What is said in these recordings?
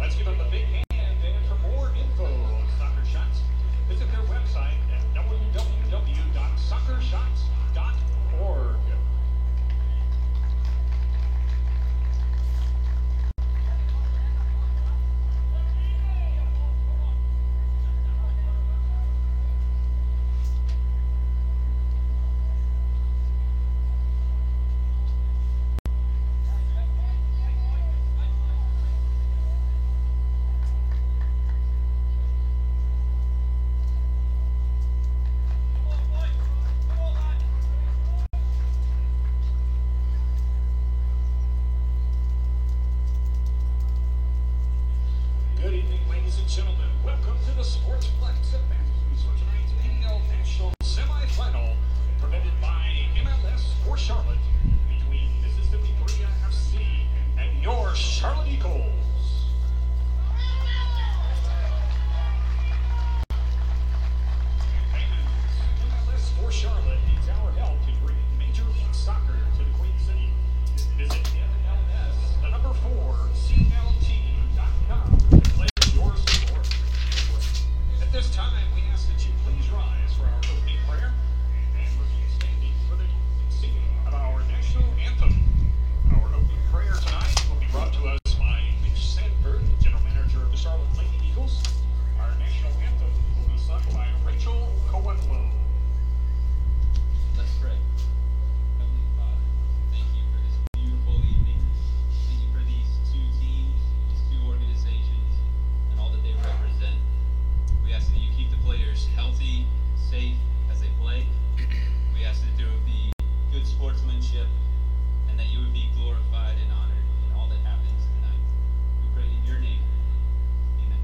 Let's give them a big hand, and for more info on Soccer Shots, visit their website at www.soccershots.org. Good evening, ladies and gentlemen. Welcome to the Sportsplex at Matthews for tonight's PL National Semifinal, presented by MLS for Charlotte, between Mississippi Korea FC and your Charlotte Eagles. MLS for Charlotte needs our help in bringing Major League Soccer to the Queen City. Visit MLS, the number 4, CLT.com. Your support. At this time, we ask that you please rise for our opening prayer and remain standing for the singing of our national anthem. Our opening prayer tonight will be brought to us by Mitch Sanford, General Manager of the Charlotte Lady Eagles. Our national anthem will be sung by Rachel Coenlow. Let's pray. Heavenly Father, thank you for this beautiful evening. Thank you for these two teams, these two organizations, and all that they represent. We ask that you keep the players healthy, safe as they play. We ask that there would be good sportsmanship and that you would be glorified and honored in all that happens tonight. We pray in your name. Amen.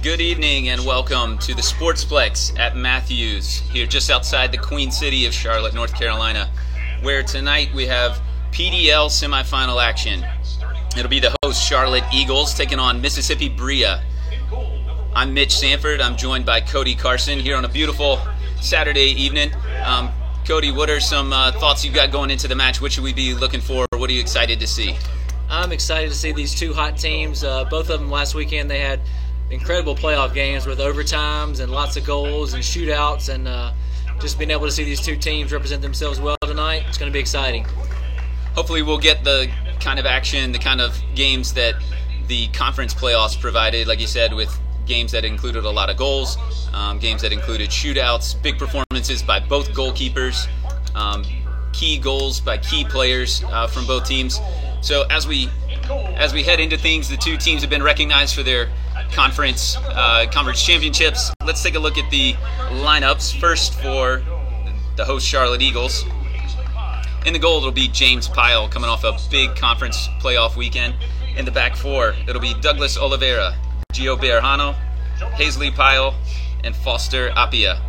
Good evening and welcome to the Sportsplex at Matthews, here just outside the Queen City of Charlotte, North Carolina, where tonight we have PDL semifinal action. It'll be the host Charlotte Eagles taking on Mississippi Bria. I'm Mitch Sanford. I'm joined by Cody Carson here on a beautiful Saturday evening. Cody, what are some thoughts you've got going into the match? What should we be looking for? What are you excited to see? I'm excited to see these two hot teams. Both of them last weekend, they had incredible playoff games with overtimes and lots of goals and shootouts, and just being able to see these two teams represent themselves well tonight, it's going to be exciting. Hopefully we'll get the kind of action, the kind of games that the conference playoffs provided, like you said, with games that included a lot of goals, games that included shootouts, big performances by both goalkeepers, key goals by key players from both teams. So as we head into things, the two teams have been recognized for their conference championships. Let's take a look at the lineups. First, for the host Charlotte Eagles, in the goal it'll be James Pyle, coming off a big conference playoff weekend. In the back four, it'll be Douglas Oliveira, Gio Berjano, Hazley Pyle, and Foster Apia.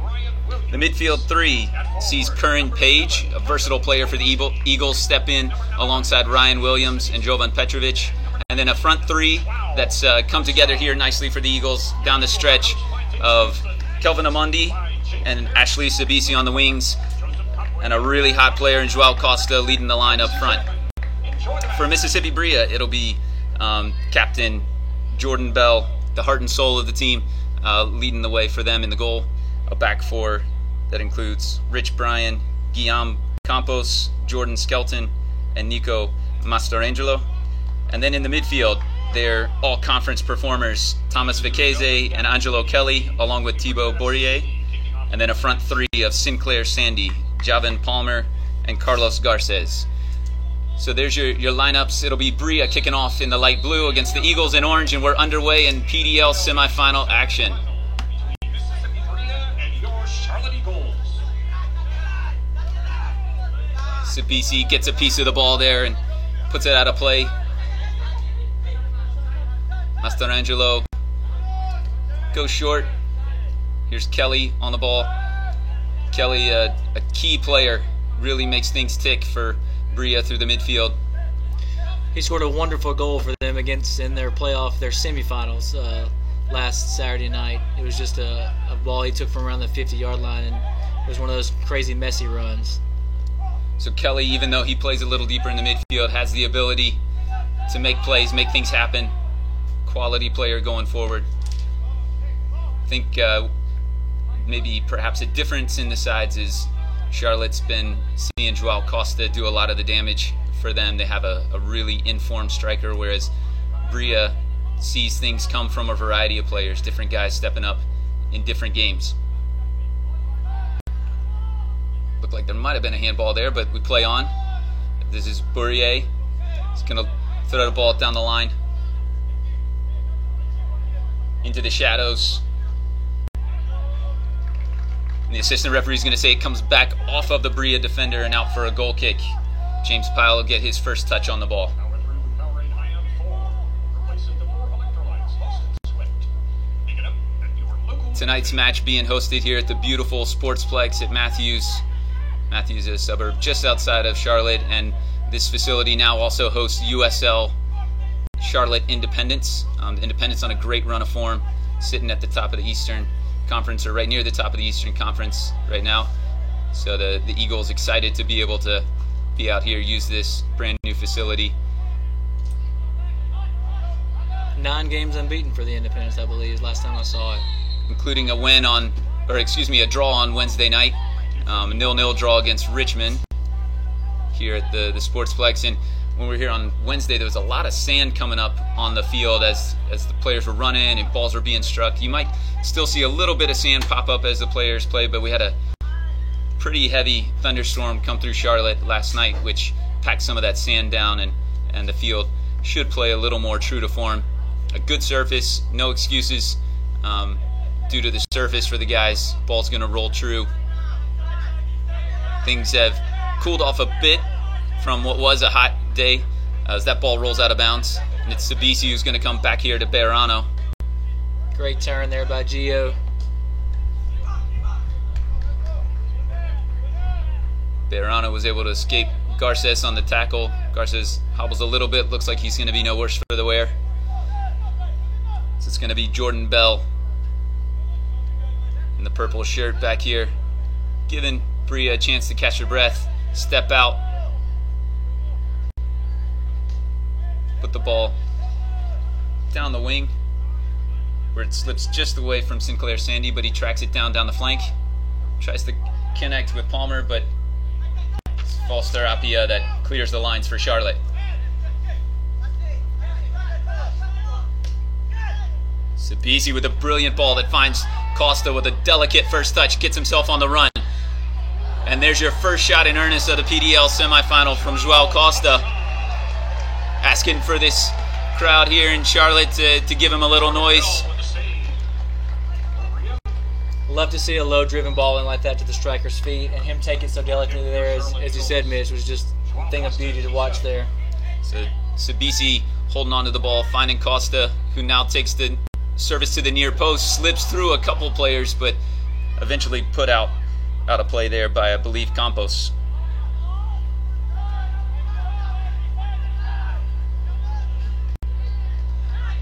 The midfield three sees Curran Page, a versatile player for the Eagles, step in alongside Ryan Williams and Jovan Petrovic. And then a front three that's come together here nicely for the Eagles down the stretch of Kelvin Amundi and Ashley Sabisi on the wings, and a really hot player in Joao Costa leading the line up front. For Mississippi Bria, it'll be Captain Jordan Bell, the heart and soul of the team, leading the way for them in the goal. A back four that includes Rich Bryan, Guillaume Campos, Jordan Skelton, and Nico Mastrangelo. And then in the midfield, they're all-conference performers, Thomas Vicese and Angelo Kelly, along with Thibaut Bourrier. And then a front three of Sinclair Sandy, Javin Palmer, and Carlos Garces. So there's your lineups. It'll be Bria kicking off in the light blue against the Eagles in orange, and we're underway in PDL semifinal action. Mississippi Bria and your Charlotte Eagles. Sabisi gets a piece of the ball there and puts it out of play. Mastrangelo goes short. Here's Kelly on the ball. Kelly, a key player, really makes things tick for Bria through the midfield. He scored a wonderful goal for them in their semifinals last Saturday night. It was just a ball he took from around the 50-yard line, and it was one of those crazy messy runs. So Kelly, even though he plays a little deeper in the midfield, has the ability to make plays, make things happen. Quality player going forward. I think maybe perhaps a difference in the sides is Charlotte's been seeing Joao Costa do a lot of the damage for them. They have a really informed striker, whereas Bria sees things come from a variety of players, different guys stepping up in different games. Looked like there might have been a handball there, but we play on. This is Bourrier. He's going to throw the ball down the line into the shadows. And the assistant referee is going to say it comes back off of the Bria defender and out for a goal kick. James Pyle will get his first touch on the ball. Tonight's match being hosted here at the beautiful Sportsplex at Matthews. Matthews is a suburb just outside of Charlotte, and this facility now also hosts USL Charlotte Independence. Independence on a great run of form, sitting at the top of the Eastern Conference, or right near the top of the Eastern Conference right now. So the Eagles excited to be able to be out here, use this brand new facility. 9 games unbeaten for the Independence, I believe, last time I saw it. Including a draw on Wednesday night. A 0-0 draw against Richmond here at the Sportsplex. And when we were here on Wednesday, there was a lot of sand coming up on the field as the players were running and balls were being struck. You might still see a little bit of sand pop up as the players play, but we had a pretty heavy thunderstorm come through Charlotte last night, which packed some of that sand down, and the field should play a little more true to form. A good surface, no excuses due to the surface for the guys. Ball's going to roll true. Things have cooled off a bit from what was a hot day as that ball rolls out of bounds. And it's Sabisi who's going to come back here to Berjano. Great turn there by Gio. Bejarano was able to escape Garces on the tackle. Garces hobbles a little bit. Looks like he's going to be no worse for the wear. So it's going to be Jordan Bell in the purple shirt back here, giving Bria a chance to catch her breath, step out, put the ball down the wing where it slips just away from Sinclair Sandy, but he tracks it down the flank, tries to connect with Palmer, but it's Falster Apia that clears the lines for Charlotte. Sabisi with a brilliant ball that finds Costa with a delicate first touch, gets himself on the run. And there's your first shot in earnest of the PDL semifinal from Joao Costa. Asking for this crowd here in Charlotte to give him a little noise. Love to see a low-driven ball in like that to the striker's feet, and him take it so delicately there, as you said, Mitch, was just a thing of beauty to watch there. So Sabisi holding on to the ball, finding Costa, who now takes the service to the near post, slips through a couple players, but eventually put out of play there by, I believe, Campos.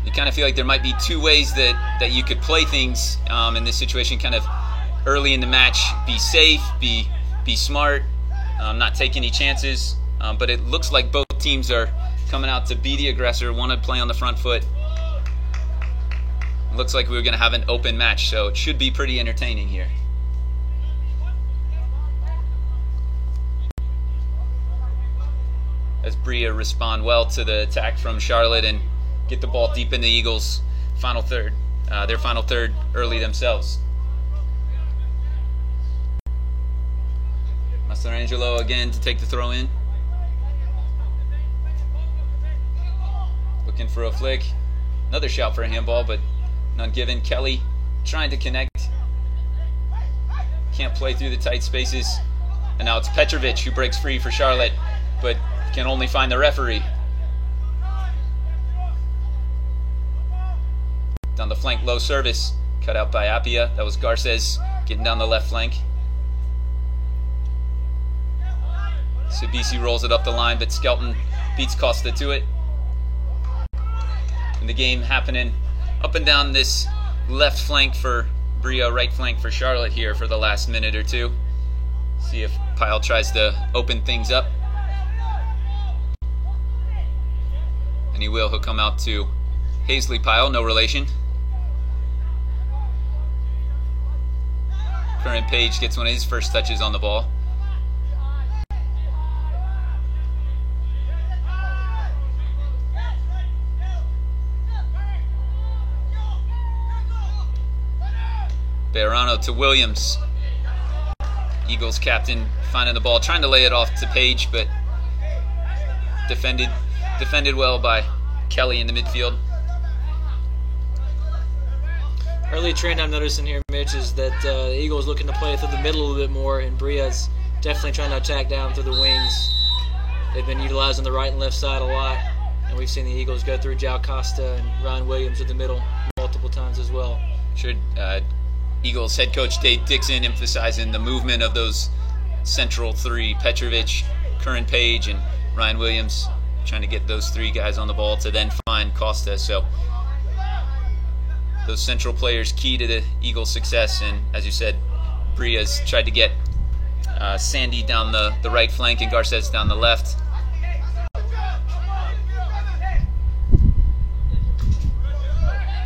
You kind of feel like there might be two ways that you could play things in this situation, kind of early in the match. Be safe, be smart, not take any chances. But it looks like both teams are coming out to be the aggressor, want to play on the front foot. Looks like we're going to have an open match, so it should be pretty entertaining here. As Bria respond well to the attack from Charlotte and get the ball deep in the Eagles' final third, their final third early themselves. Mastrangelo again to take the throw in. Looking for a flick. Another shout for a handball, but none given. Kelly trying to connect. Can't play through the tight spaces. And now it's Petrovic who breaks free for Charlotte, but can only find the referee. Down the flank, low service. Cut out by Apia. That was Garces getting down the left flank. Sabisi rolls it up the line, but Skelton beats Costa to it. And the game happening up and down this left flank for Bria, right flank for Charlotte here for the last minute or two. See if Pyle tries to open things up. And he will. He'll come out to Hazley Pyle, no relation. Curran Page gets one of his first touches on the ball. Bejarano to Williams. Eagles captain finding the ball, trying to lay it off to Page, but defended well by Kelly in the midfield. Early trend I'm noticing here, Mitch, is that the Eagles looking to play through the middle a little bit more, and Bria's definitely trying to attack down through the wings. They've been utilizing the right and left side a lot, and we've seen the Eagles go through Joao Costa and Ryan Williams in the middle multiple times as well. Sure. Eagles head coach Dave Dixon emphasizing the movement of those central three, Petrovic, Curran Page, and Ryan Williams, trying to get those three guys on the ball to then find Costa. So those central players key to the Eagles' success, and as you said, Bria's tried to get Sandy down the right flank and Garces down the left.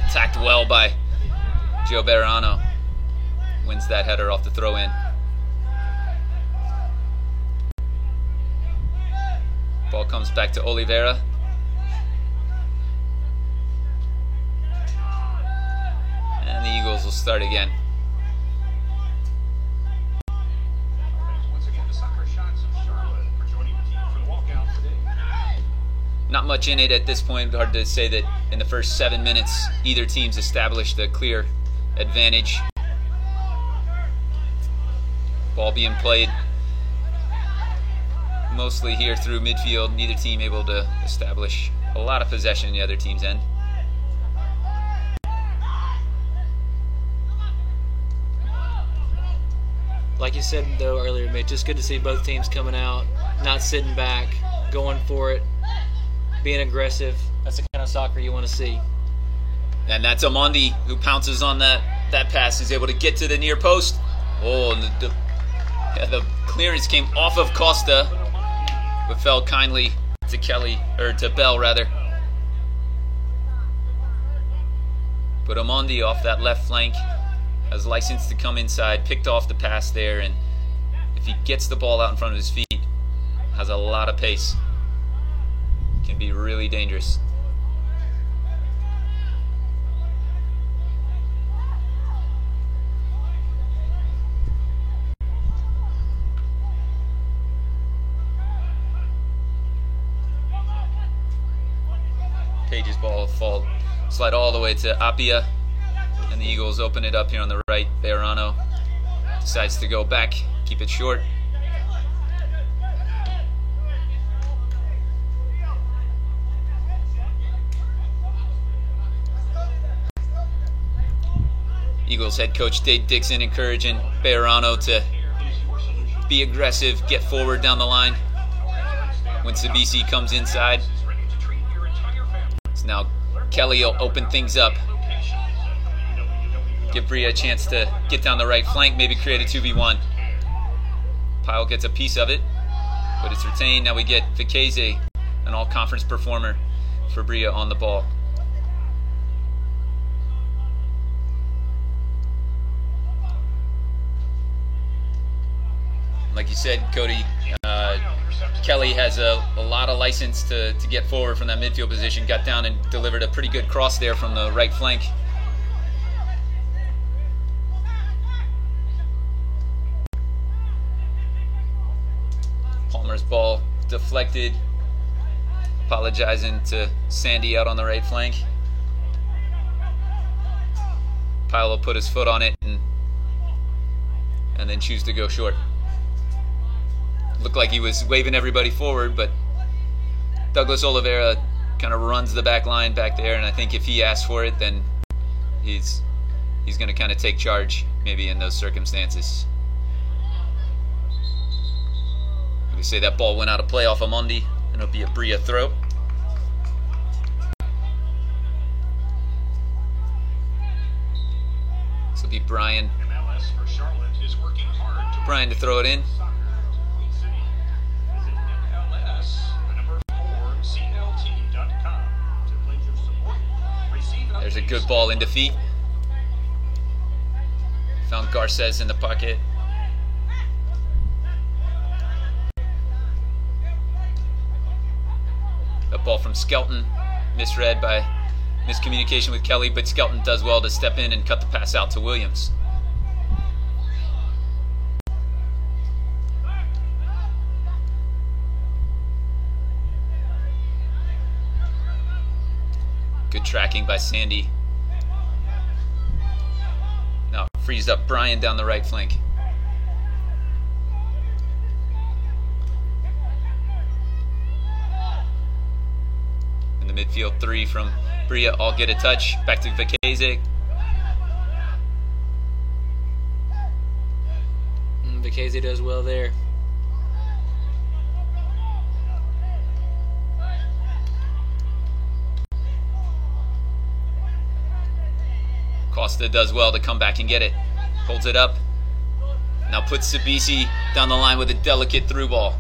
Attacked well by Joe Bejarano. Wins that header off the throw-in. Ball comes back to Oliveira. And the Eagles will start again. Once again, the soccer shots of Charlotte for joining the team for the walkout today. Not much in it at this point. Hard to say that in the first 7 minutes either team's established a clear advantage. Ball being played mostly here through midfield. Neither team able to establish a lot of possession in the other team's end. like you said though earlier, Mitch, it's good to see both teams coming out, not sitting back, going for it, being aggressive. That's the kind of soccer you want to see. And that's Omondi who pounces on that pass. He's able to get to the near post. Oh, and the clearance came off of Costa, but fell kindly to to Bell rather. But Omondi off that left flank has license to come inside, picked off the pass there, and if he gets the ball out in front of his feet, has a lot of pace. Can be really dangerous. Page's ball slide all the way to Apia, and the Eagles open it up here on the right. Bejarano decides to go back, keep it short. Eagles head coach Dave Dixon encouraging Bejarano to be aggressive, get forward down the line. When Sabisi comes inside, so now Kelly will open things up. Give Bria a chance to get down the right flank, maybe create a 2v1. Pyle gets a piece of it, but it's retained. Now we get Vicese, an all-conference performer for Bria, on the ball. Like you said, Cody, Kelly has a lot of license to get forward from that midfield position. Got down and delivered a pretty good cross there from the right flank. Palmer's ball deflected. Apologizing to Sandy out on the right flank. Pyle will put his foot on it and then choose to go short. Looked like he was waving everybody forward, but Douglas Oliveira kind of runs the back line back there, and I think if he asks for it, then he's going to kind of take charge maybe in those circumstances. We say that ball went out of play off Omondi, and it'll be a Bria throw. This will be Brian. Brian to throw it in. There's a good ball into feet. Found Garces in the pocket. A ball from Skelton, misread by miscommunication with Kelly, but Skelton does well to step in and cut the pass out to Williams. Good tracking by Sandy. Now frees up Brian down the right flank. In the midfield, three from Bria all get a touch. Back to Vicese. Vicese does well there. Costa does well to come back and get it. Holds it up. Now puts Sabisi down the line with a delicate through ball.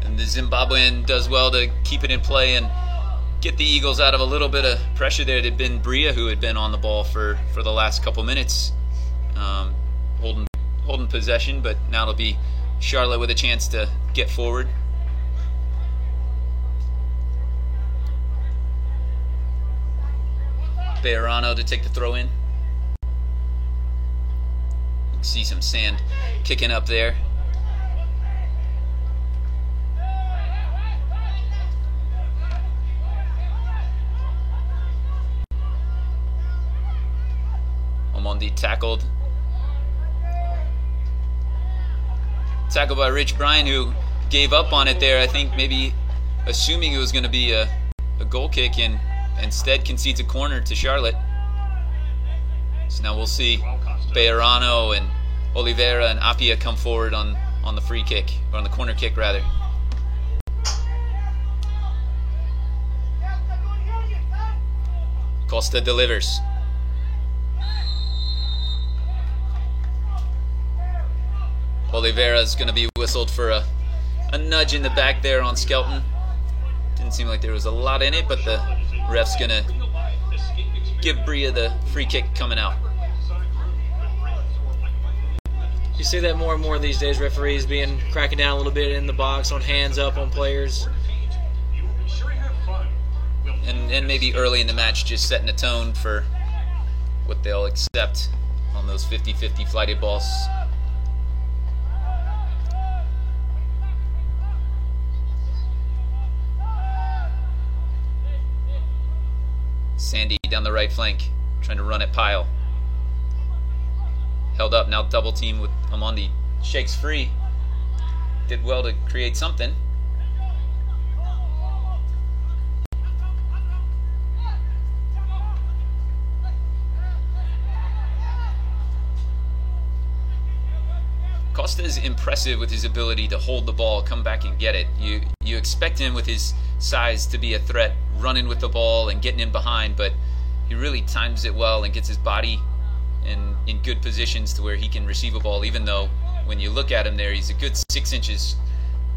And the Zimbabwean does well to keep it in play and get the Eagles out of a little bit of pressure there. It had been Bria who had been on the ball for the last couple minutes, holding possession, but now it'll be Charlotte with a chance to get forward. Bejarano to take the throw in. You can see some sand kicking up there. Omondi tackled by Rich Bryan, who gave up on it there. I think maybe assuming it was going to be a goal kick, and instead concedes a corner to Charlotte. So now we'll see Bejarano and Oliveira and Apia come forward on the free kick, or on the corner kick rather. Costa delivers. Oliveira is going to be whistled for a nudge in the back there on Skelton. Didn't seem like there was a lot in it, but the ref's going to give Bria the free kick coming out. You see that more and more these days, referees cracking down a little bit in the box on hands up on players. And maybe early in the match just setting a tone for what they'll accept on those 50-50 flighted balls. Sandy down the right flank, trying to run at Pyle. Held up, now double team with Amondi. Shakes free. Did well to create something. Costa is impressive with his ability to hold the ball, come back and get it. You expect him with his size to be a threat, running with the ball and getting in behind, but he really times it well and gets his body in good positions to where he can receive a ball, even though when you look at him there, he's a good 6 inches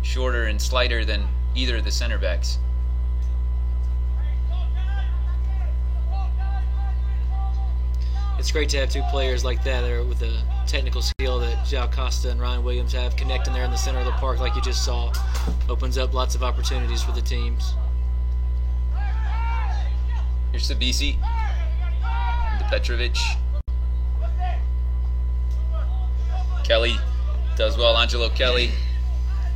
shorter and slighter than either of the center backs. It's great to have two players like that with the technical skill that João Costa and Ryan Williams have, connecting there in the center of the park like you just saw. Opens up lots of opportunities for the teams. Here's Sabisi, to Petrovic. Kelly does well, Angelo Kelly.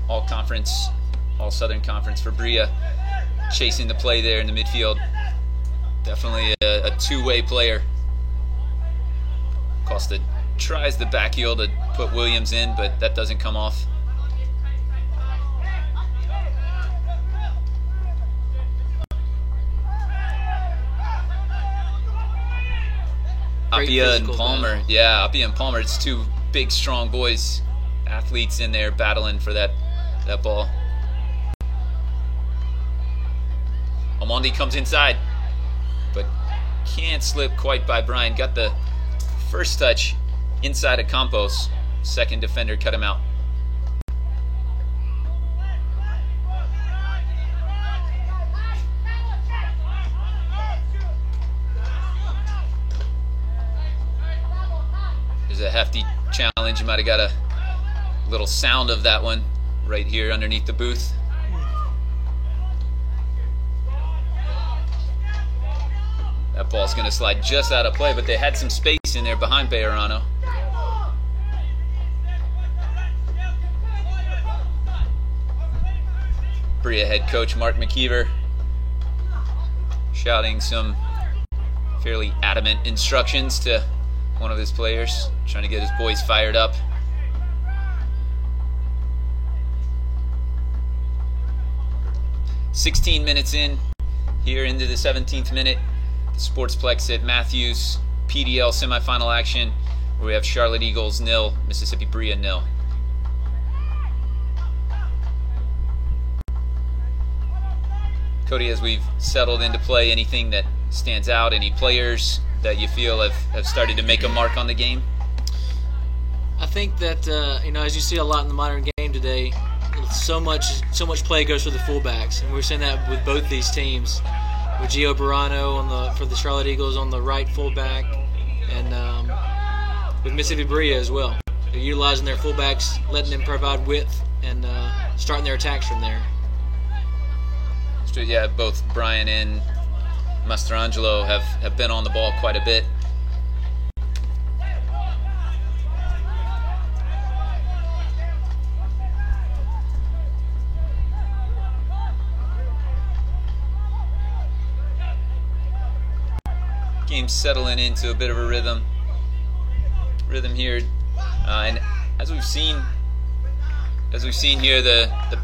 All conference, all Southern Conference for Bria. Chasing the play there in the midfield. Definitely a two-way player. Costa tries the back heel to put Williams in, but that doesn't come off. Apia and Palmer. Battle. Yeah, Apia and Palmer. It's two big, strong boys, athletes in there battling for that ball. Amondi comes inside, but can't slip quite by Brian. Got the first touch inside of Campos. Second defender cut him out. There's a hefty challenge. You might have got a little sound of that one right here underneath the booth. That ball's going to slide just out of play, but they had some space in there behind Bejarano. Bria head coach Mark McKeever shouting some fairly adamant instructions to one of his players, trying to get his boys fired up. "16 minutes in, here into the 17th minute. The Sportsplex at Matthews, PDL semifinal action, where we have Charlotte Eagles 0, Mississippi Bria 0. Cody, as we've settled into play, anything that stands out, any players that you feel have started to make a mark on the game? I think that as you see a lot in the modern game today, so much play goes for the fullbacks, and we're seeing that with both these teams. With Gio Barano for the Charlotte Eagles on the right fullback, and with Mississippi Bria as well. They're utilizing their fullbacks, letting them provide width, and starting their attacks from there. Yeah, both Brian and Mastrangelo have been on the ball quite a bit. Game's settling into a bit of a rhythm here, and as we've seen here, the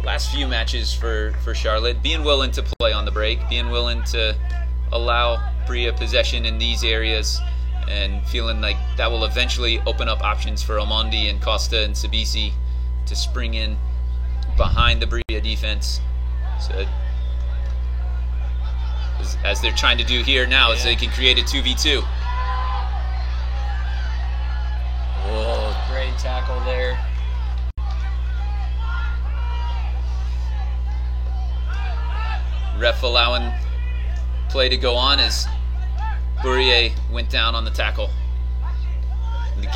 last few matches for Charlotte, being willing to play on the break, being willing to allow Bria possession in these areas, and feeling like that will eventually open up options for Omondi and Costa and Sabisi to spring in behind the Bria defense. So as they're trying to do here now, is they can create a 2v2. Oh, great tackle there. Ref allowing play to go on as Bourrier went down on the tackle. And the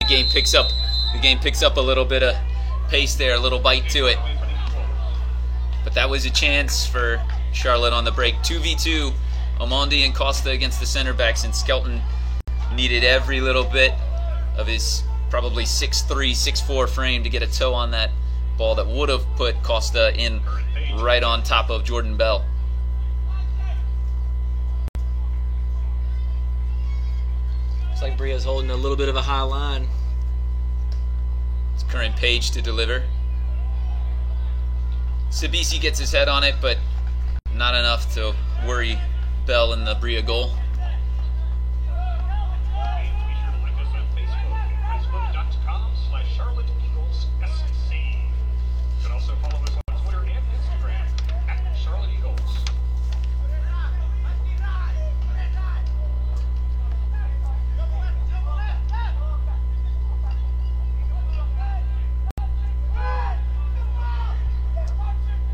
game picks up. The game picks up a little bit of pace there, a little bite to it. But that was a chance for Charlotte on the break. 2v2, Omondi and Costa against the center backs, and Skelton needed every little bit of his probably 6'3", 6'4" frame to get a toe on that ball that would have put Costa in right on top of Jordan Bell. Looks like Bria's holding a little bit of a high line. It's Curran Page to deliver. Sabisi gets his head on it, but not enough to worry Bell in the Bria goal. Charlotte Eagles SC. You can also follow us on Twitter and Instagram at Charlotte Eagles.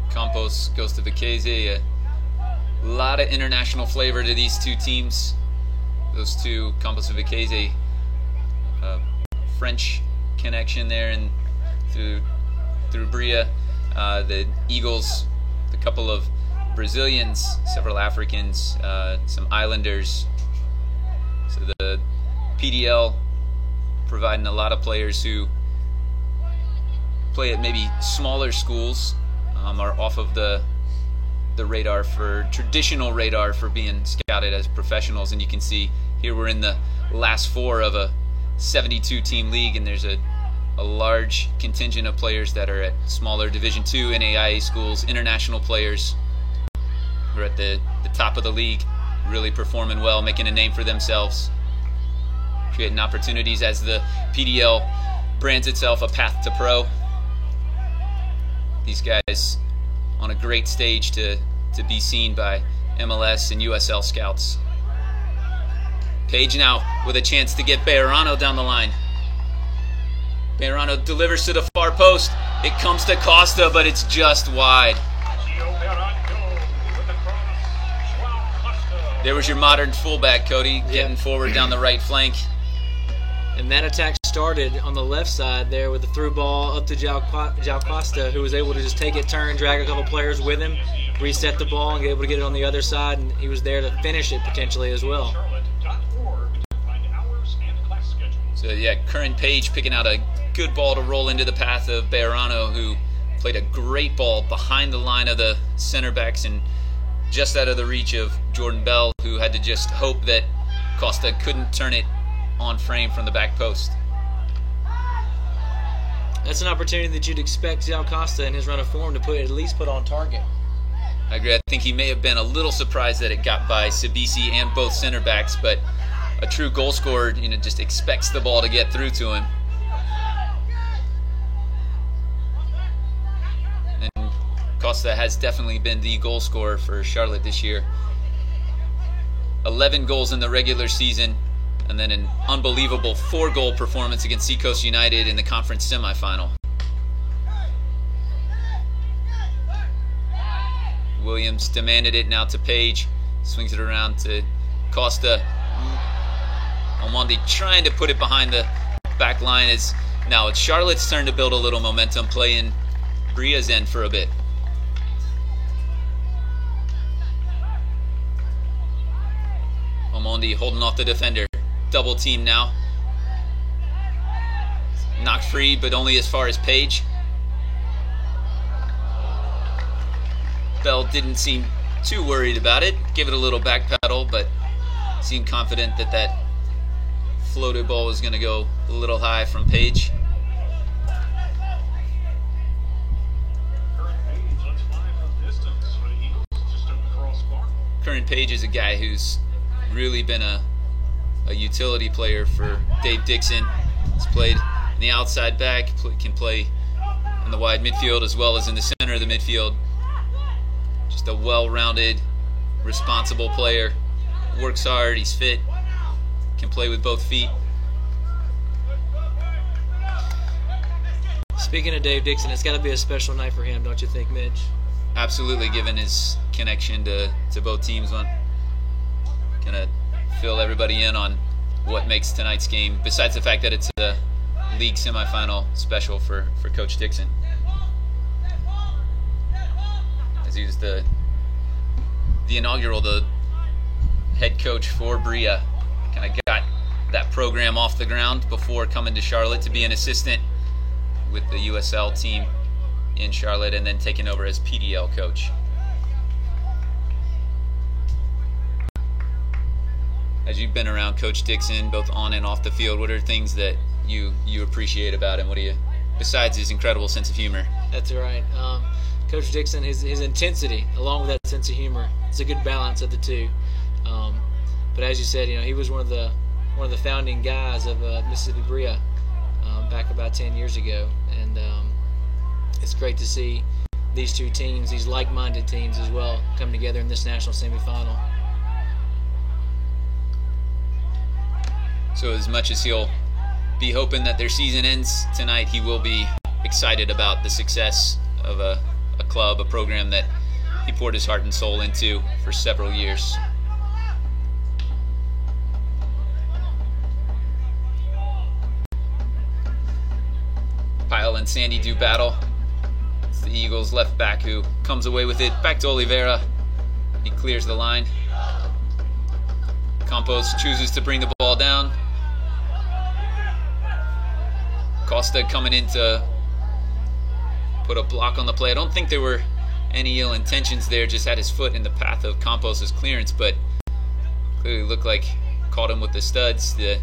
Campos goes to Vicese. A lot of international flavor to these two teams. Those two, Campos and Vicese, French connection there, and through Bria, the Eagles, a couple of Brazilians, several Africans, some Islanders. So the PDL providing a lot of players who play at maybe smaller schools, are off of the radar, for traditional radar, for being scouted as professionals. And you can see here we're in the last four of a 72 team league, and there's a large contingent of players that are at smaller Division II NAIA schools, international players who are at the top of the league, really performing well, making a name for themselves, creating opportunities as the PDL brands itself a path to pro. These guys on a great stage to be seen by MLS and USL scouts. Page now with a chance to get Bejarano down the line. Bejarano delivers to the far post. It comes to Costa, but it's just wide. There was your modern fullback, Cody, getting forward down the right flank. And that attack started on the left side there with the through ball up to João Costa, who was able to just take it, turn, drag a couple players with him, reset the ball, and get able to get it on the other side, and he was there to finish it potentially as well. So yeah, Curran Page picking out a good ball to roll into the path of Bejarano, who played a great ball behind the line of the center backs and just out of the reach of Jordan Bell, who had to just hope that Costa couldn't turn it on frame from the back post. That's an opportunity that you'd expect João Costa in his run of form to at least put on target. I agree. I think he may have been a little surprised that it got by Sabisi and both center backs, but a true goal scorer, just expects the ball to get through to him. And Costa has definitely been the goal scorer for Charlotte this year. 11 goals in the regular season, and then an unbelievable 4-goal performance against Seacoast United in the conference semifinal. Williams demanded it now to Page, swings it around to Costa. Omondi trying to put it behind the back line. Now it's Charlotte's turn to build a little momentum, play in Bria's end for a bit. Omondi holding off the defender. Double team now. Knocked free, but only as far as Page. Bell didn't seem too worried about it. Give it a little back pedal, but seemed confident that that floated ball was going to go a little high from Page. Curran Page is a guy who's really been a a utility player for Dave Dixon. He's played in the outside back, can play in the wide midfield as well as in the center of the midfield. Just a well-rounded, responsible player. Works hard, he's fit, can play with both feet. Speaking of Dave Dixon, it's got to be a special night for him, don't you think, Mitch? Absolutely, given his connection to both teams. Gonna fill everybody in on what makes tonight's game, besides the fact that it's a league semifinal special for Coach Dixon. As he was the inaugural, the head coach for Berea, kind of got that program off the ground before coming to Charlotte to be an assistant with the USL team in Charlotte, and then taking over as PDL coach. As you've been around Coach Dixon, both on and off the field, what are things that you appreciate about him? What do you, besides his incredible sense of humor? That's right. Coach Dixon, his intensity, along with that sense of humor, it's a good balance of the two. But as you said, he was one of the founding guys of Mississippi Berea back about 10 years ago, and it's great to see these two teams, these like-minded teams as well, come together in this national semifinal. So as much as he'll be hoping that their season ends tonight, he will be excited about the success of a club, a program that he poured his heart and soul into for several years. Pyle and Sandy do battle. It's the Eagles left back who comes away with it. Back to Oliveira. He clears the line. Campos chooses to bring the ball down. Costa coming in to put a block on the play. I don't think there were any ill intentions there, just had his foot in the path of Campos' clearance, but clearly looked like caught him with the studs. The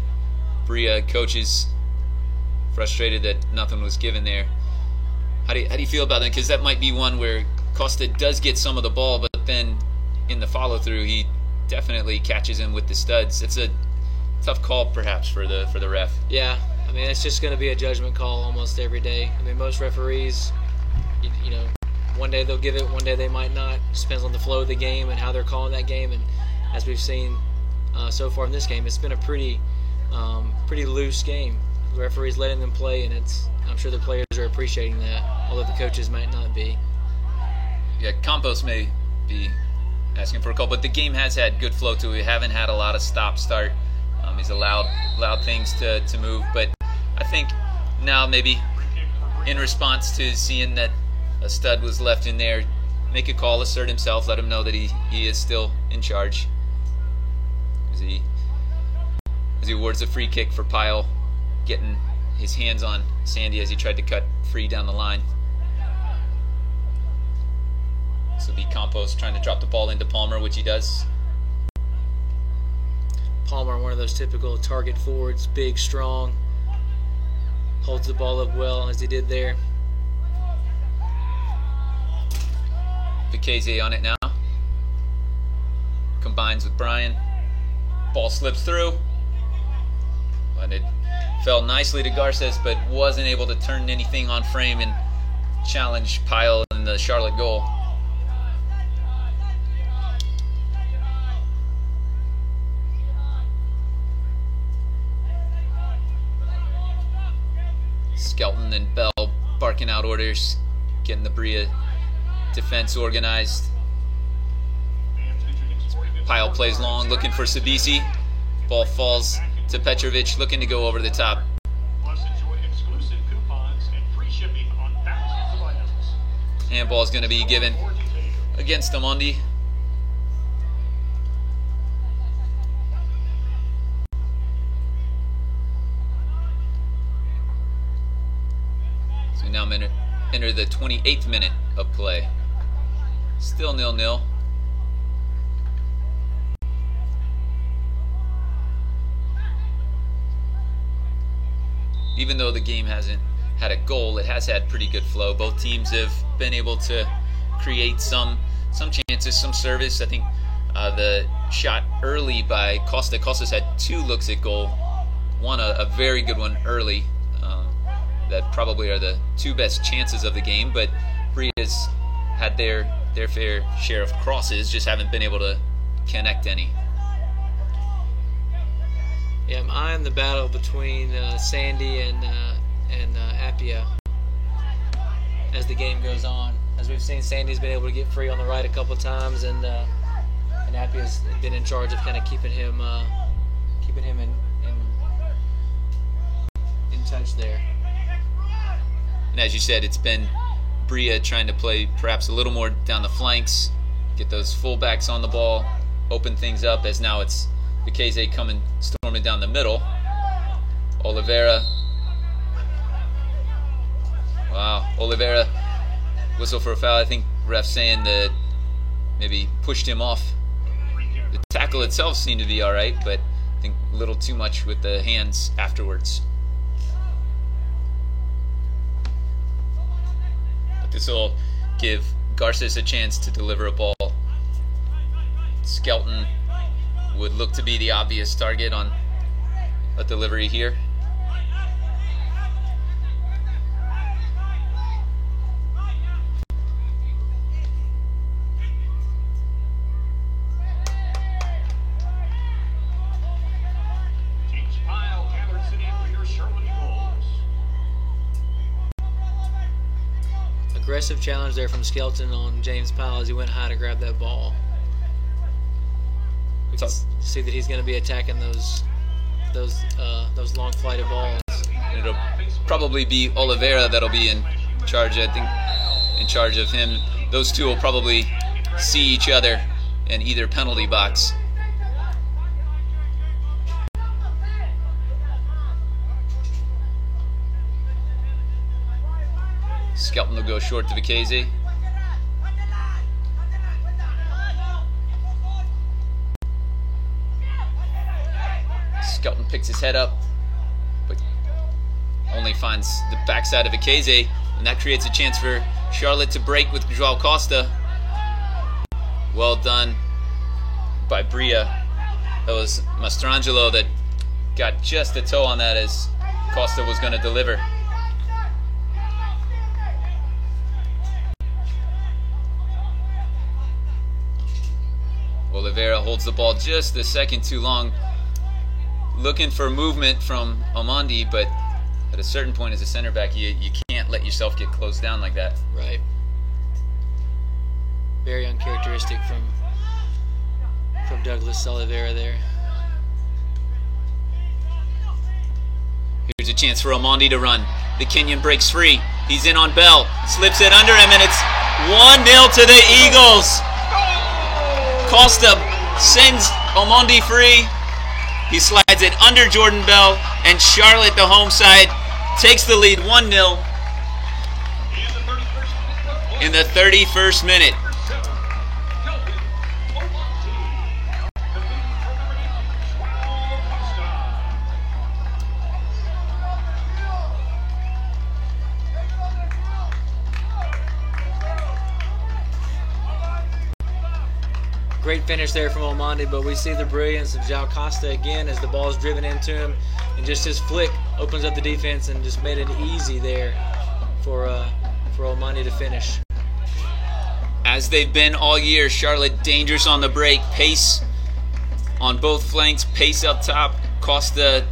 Berea coaches frustrated that nothing was given there. How do you feel about that? Because that might be one where Costa does get some of the ball, but then in the follow-through, he definitely catches him with the studs. It's a tough call, perhaps, for the ref. Yeah, I mean, it's just going to be a judgment call almost every day. I mean, most referees, one day they'll give it, one day they might not. It just depends on the flow of the game and how they're calling that game. And as we've seen so far in this game, it's been a pretty loose game. The referee's letting them play, and I'm sure the players are appreciating that, although the coaches might not be. Yeah, Campos may be asking for a call, but the game has had good flow to it. We haven't had a lot of stop-start. He's allowed things to move, but I think now maybe in response to seeing that a stud was left in there, make a call, assert himself, let him know that he is still in charge. As he awards a free kick for Pyle, getting his hands on Sandy as he tried to cut free down the line. This will be Campos trying to drop the ball into Palmer, which he does. Palmer, one of those typical target forwards, big, strong, holds the ball up well as he did there. Vicese on it now. Combines with Bryan. Ball slips through. And it fell nicely to Garces, but wasn't able to turn anything on frame and challenge Pyle in the Charlotte goal. Skelton and Bell barking out orders, getting the Berea defense organized. Pyle plays long, looking for Sabisi. Ball falls to Petrovic, looking to go over the top. Handball is going to be given against Amondi. So we now enter the 28th minute of play. Still 0-0. Even though the game hasn't had a goal, it has had pretty good flow. Both teams have been able to create some chances, some service. I think The shot early by Costa. Costa's had 2 looks at goal. One, a very good one early. That probably are the 2 best chances of the game, but Bria's had their fair share of crosses, just haven't been able to connect any. Yeah, I'm eyeing the battle between Sandy and Appia as the game goes on. As we've seen, Sandy's been able to get free on the right a couple of times, and Appia's been in charge of kind of keeping him in touch there. And as you said, it's been Bria trying to play perhaps a little more down the flanks, get those fullbacks on the ball, open things up, as now it's Vikese storming down the middle. Oliveira. Wow, Oliveira whistle for a foul. I think ref saying that maybe pushed him off. The tackle itself seemed to be all right, but I think a little too much with the hands afterwards. But this will give Garces a chance to deliver a ball. Skelton would look to be the obvious target on a delivery here. James Pyle gathers it in for your Charlotte Eagles. Aggressive challenge there from Skelton on James Powell as he went high to grab that ball. We can see that he's going to be attacking those long flighted balls. It'll probably be Oliveira that'll be in charge. I think in charge of him. Those two will probably see each other in either penalty box. Skelton will go short to Vikese. Skelton picks his head up, but only finds the backside of Vikese, and that creates a chance for Charlotte to break with Joao Costa. Well done by Bria. That was Mastrangelo that got just a toe on that as Costa was going to deliver. Oliveira holds the ball just a second too long, looking for movement from Omandi, but at a certain point as a center back, you can't let yourself get closed down like that. Right. Very uncharacteristic from Douglas Oliveira there. Here's a chance for Omandi to run. The Kenyan breaks free. He's in on Bell. Slips it under him, and it's 1-0 to the Eagles. Costa sends Omandi free. He slides it under Jordan Bell, and Charlotte, the home side, takes the lead 1-0 in the 31st minute. Great finish there from Omandi, but we see the brilliance of Joao Costa again as the ball is driven into him, and just his flick opens up the defense and just made it easy there for Omandi to finish. As they've been all year, Charlotte dangerous on the break, pace on both flanks, pace up top. Costa,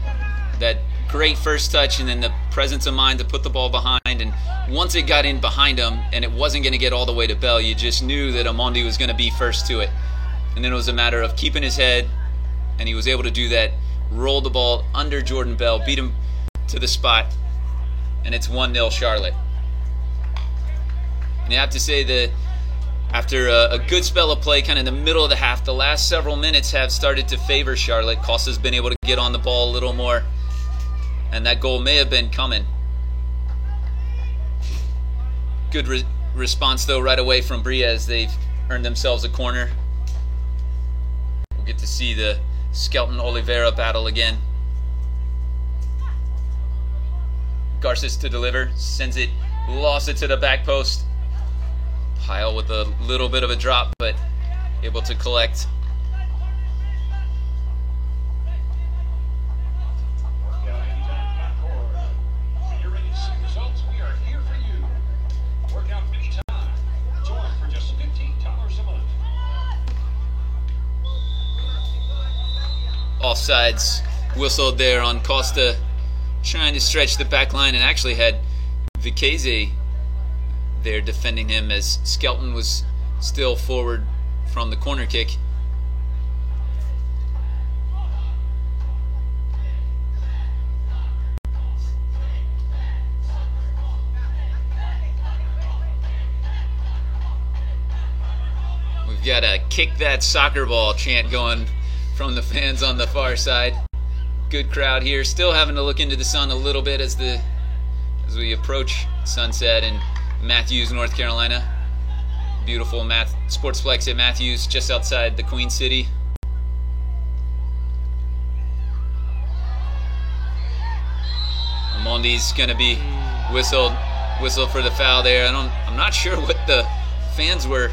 that great first touch, and then the presence of mind to put the ball behind. And once it got in behind him and it wasn't going to get all the way to Bell, you just knew that Omandi was going to be first to it. And then it was a matter of keeping his head, and he was able to do that, roll the ball under Jordan Bell, beat him to the spot, and it's 1-0 Charlotte. And you have to say that after a good spell of play, kind of in the middle of the half, the last several minutes have started to favor Charlotte. Costa's been able to get on the ball a little more, and that goal may have been coming. Good response, though, right away from Bria as they've earned themselves a corner. We'll get to see the Skelton-Oliveira battle again. Garces to deliver, sends it, lost it to the back post. Pyle with a little bit of a drop, but able to collect offsides whistled there on Costa, trying to stretch the back line, and actually had Vicese there defending him as Skelton was still forward from the corner kick. We've got a kick that soccer ball chant going from the fans on the far side. Good crowd here, still having to look into the sun a little bit as we approach sunset in Matthews, North Carolina. Beautiful Sportsplex at Matthews, just outside the Queen City. Amondi's going to be whistled for the foul there. I'm not sure what the fans were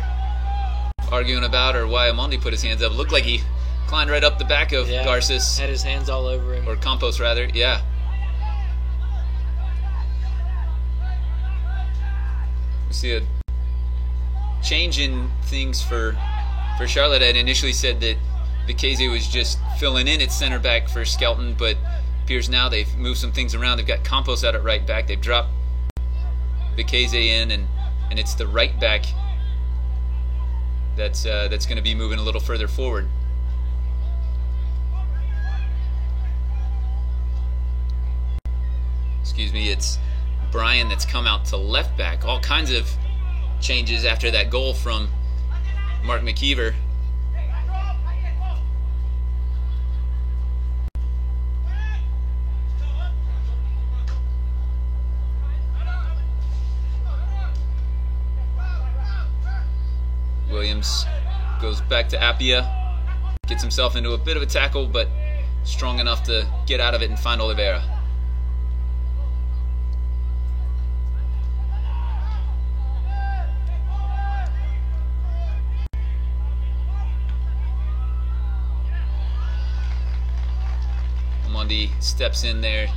arguing about or why Amondi put his hands up. It looked like he climbed right up the back of Garces. Had his hands all over him. Or Campos, rather. Yeah. We see a change in things for Charlotte. I initially said that Vicese was just filling in at center back for Skelton, but appears now they've moved some things around. They've got Campos out at right back. They've dropped Vicese in, and it's the right back that's going to be moving a little further forward. Excuse me, it's Brian that's come out to left back. All kinds of changes after that goal from Mark McKeever. Williams goes back to Appiah, gets himself into a bit of a tackle, but strong enough to get out of it and find Oliveira. Amondi steps in there.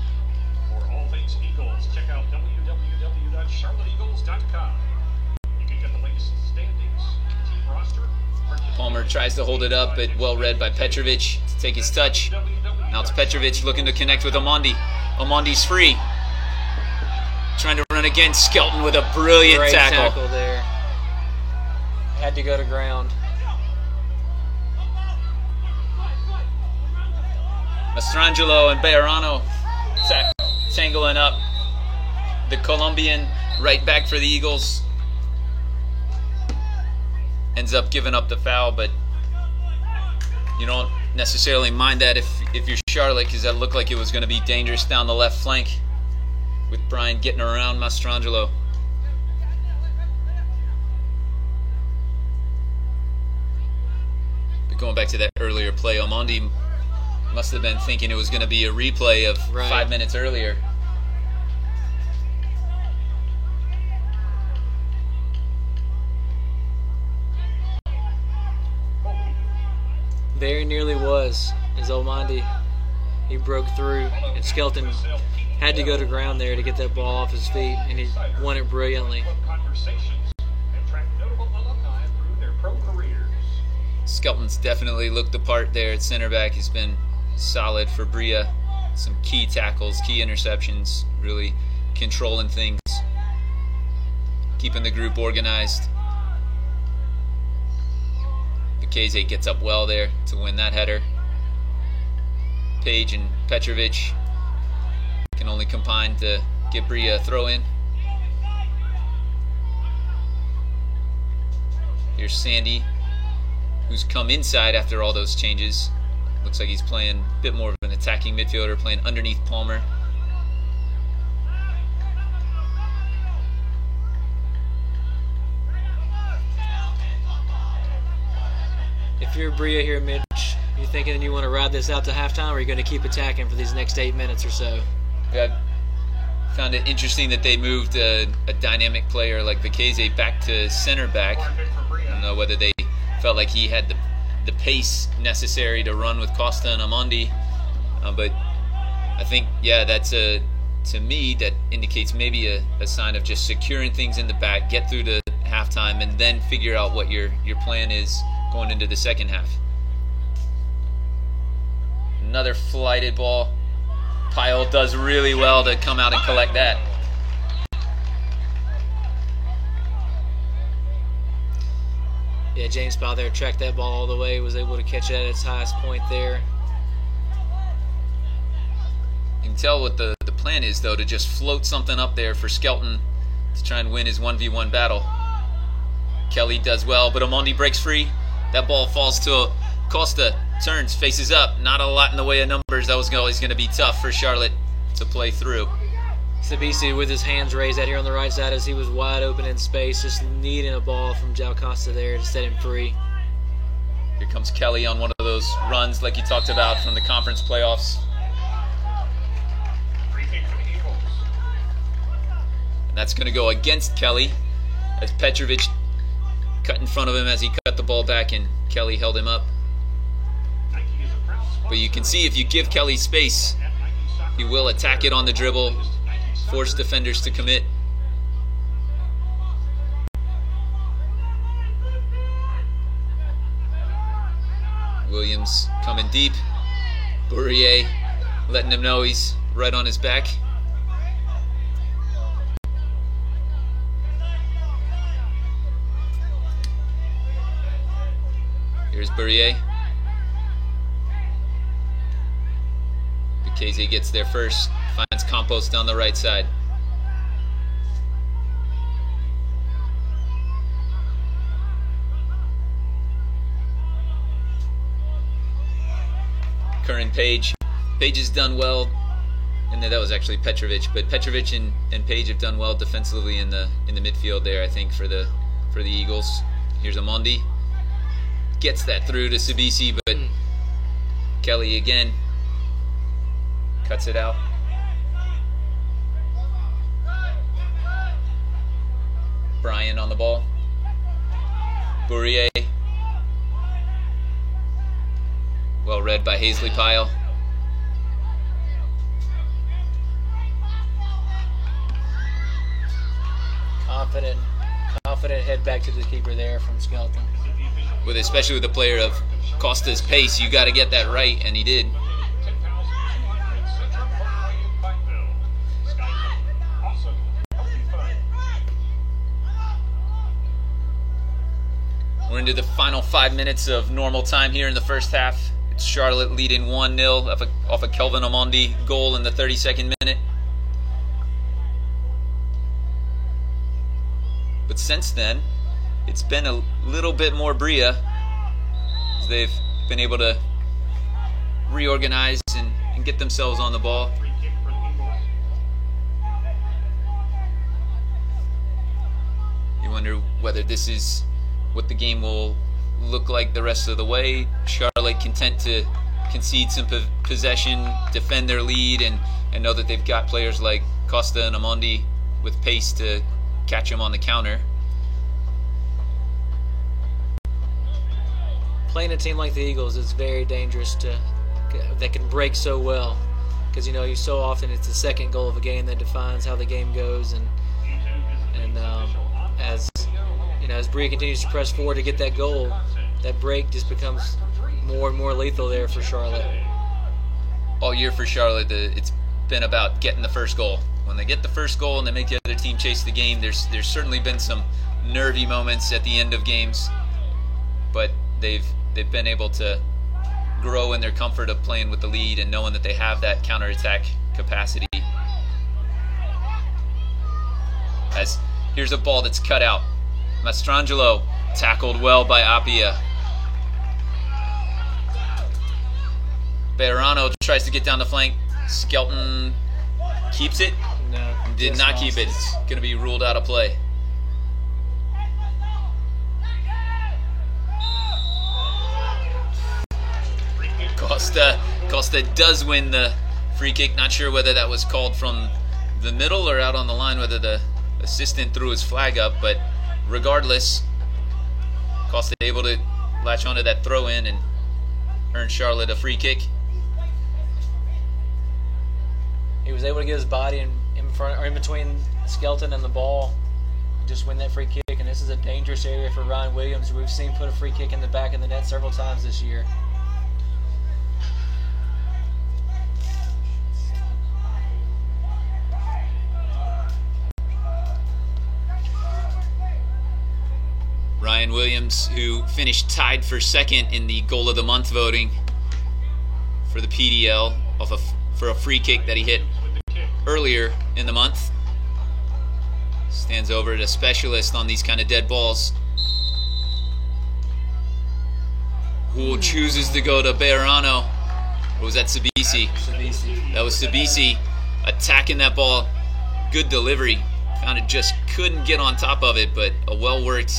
For all things Eagles, check out www.charlotteeagles.com. You can get the latest standings, team roster. Palmer tries to hold it up, but well read by Petrovic to take his touch. Now it's Petrovic looking to connect with Amondi. Amondi's free. Trying to run against Skelton with a brilliant Great tackle. tackle there. Had to go to ground. Mastrangelo and Bejarano tangling up. The Colombian right back for the Eagles ends up giving up the foul, but you don't necessarily mind that if you're Charlotte, because that looked like it was going to be dangerous down the left flank with Brian getting around Mastrangelo. But going back to that earlier play, Amondi must have been thinking it was going to be a replay of 5 minutes earlier. Very nearly was, as Amondi. He broke through, and Skelton had to go to ground there to get that ball off his feet, and he won it brilliantly. Skelton's definitely looked the part there at center back. He's been solid for Bria. Some key tackles, key interceptions, really controlling things, keeping the group organized. Vicese gets up well there to win that header. Page and Petrovic can only combine to get Bria a throw in. Here's Sandy, who's come inside after all those changes. Looks like he's playing a bit more of an attacking midfielder, playing underneath Palmer. If you're Bria here, Mitch, you thinking you want to ride this out to halftime, or are you going to keep attacking for these next 8 minutes or so? I found it interesting that they moved a dynamic player like Vicese back to center back. I don't know whether they felt like he had the pace necessary to run with Costa and Amondi, but I think, that's to me, that indicates maybe a sign of just securing things in the back, get through to halftime, and then figure out what your plan is going into the second half. Another flighted ball. Pyle does really well to come out and collect that. Yeah, James Pyle there tracked that ball all the way, was able to catch it at its highest point there. You can tell what the plan is, though, to just float something up there for Skelton to try and win his 1v1 battle. Kelly does well, but Omondi breaks free. That ball falls to Costa, turns, faces up. Not a lot in the way of numbers. That was always going to be tough for Charlotte to play through. Sabisi with his hands raised out here on the right side as he was wide open in space, just needing a ball from Jao Costa there to set him free. Here comes Kelly on one of those runs like you talked about from the conference playoffs. And that's going to go against Kelly as Petrovic cut in front of him as he cut the ball back and Kelly held him up. But you can see if you give Kelly space, he will attack it on the dribble, force defenders to commit. Williams coming deep. Bourrier letting him know he's right on his back. Here's Bourrier. Lucchese gets there first, finds Campos down the right side. Curran Page. Page has done well, and that was actually Petrovic, but Petrovic and Page have done well defensively in the midfield there, I think, for the Eagles. Here's Omondi. Gets that through to Sabisi, but Kelly again cuts it out. Bryan on the ball. Bourrier. Well read by Hazley Pyle. Confident head back to the keeper there from Skelton. Especially with the player of Costa's pace, you got to get that right, and he did. We're into the final 5 minutes of normal time here in the first half. It's Charlotte leading 1-0 off a Kelvin Omondi goal in the 32nd minute. But since then, it's been a little bit more Bria as they've been able to reorganize and get themselves on the ball. You wonder whether this is what the game will look like the rest of the way. Charlotte content to concede some possession, defend their lead, and know that they've got players like Costa and Omondi with pace to catch them on the counter. Playing a team like the Eagles is very dangerous that can break so well, because you so often it's the second goal of a game that defines how the game goes, and as Bria continues to press forward to get that goal, that break just becomes more and more lethal there for Charlotte. All year for Charlotte, it's been about getting the first goal. When they get the first goal and they make the other team chase the game, there's certainly been some nervy moments at the end of games, but they've been able to grow in their comfort of playing with the lead and knowing that they have that counterattack capacity. As here's a ball that's cut out. Mastrangelo tackled well by Appia. Bejarano tries to get down the flank. Skelton keeps it. No, did not keep it. It's going to be ruled out of play. Costa does win the free kick. Not sure whether that was called from the middle or out on the line, whether the assistant threw his flag up, but regardless, Costa able to latch onto that throw in and earn Charlotte a free kick. He was able to get his body in front or in between Skelton and the ball, just win that free kick. And this is a dangerous area for Ryan Williams. We've seen put a free kick in the back of the net several times this year. Ryan Williams, who finished tied for second in the goal of the month voting for the PDL for a free kick that he hit earlier in the month. Stands over at a specialist on these kind of dead balls, who chooses to go to Bejarano. Or was that Sabisi? That was Sabisi attacking that ball. Good delivery. Found it just couldn't get on top of it, but a well-worked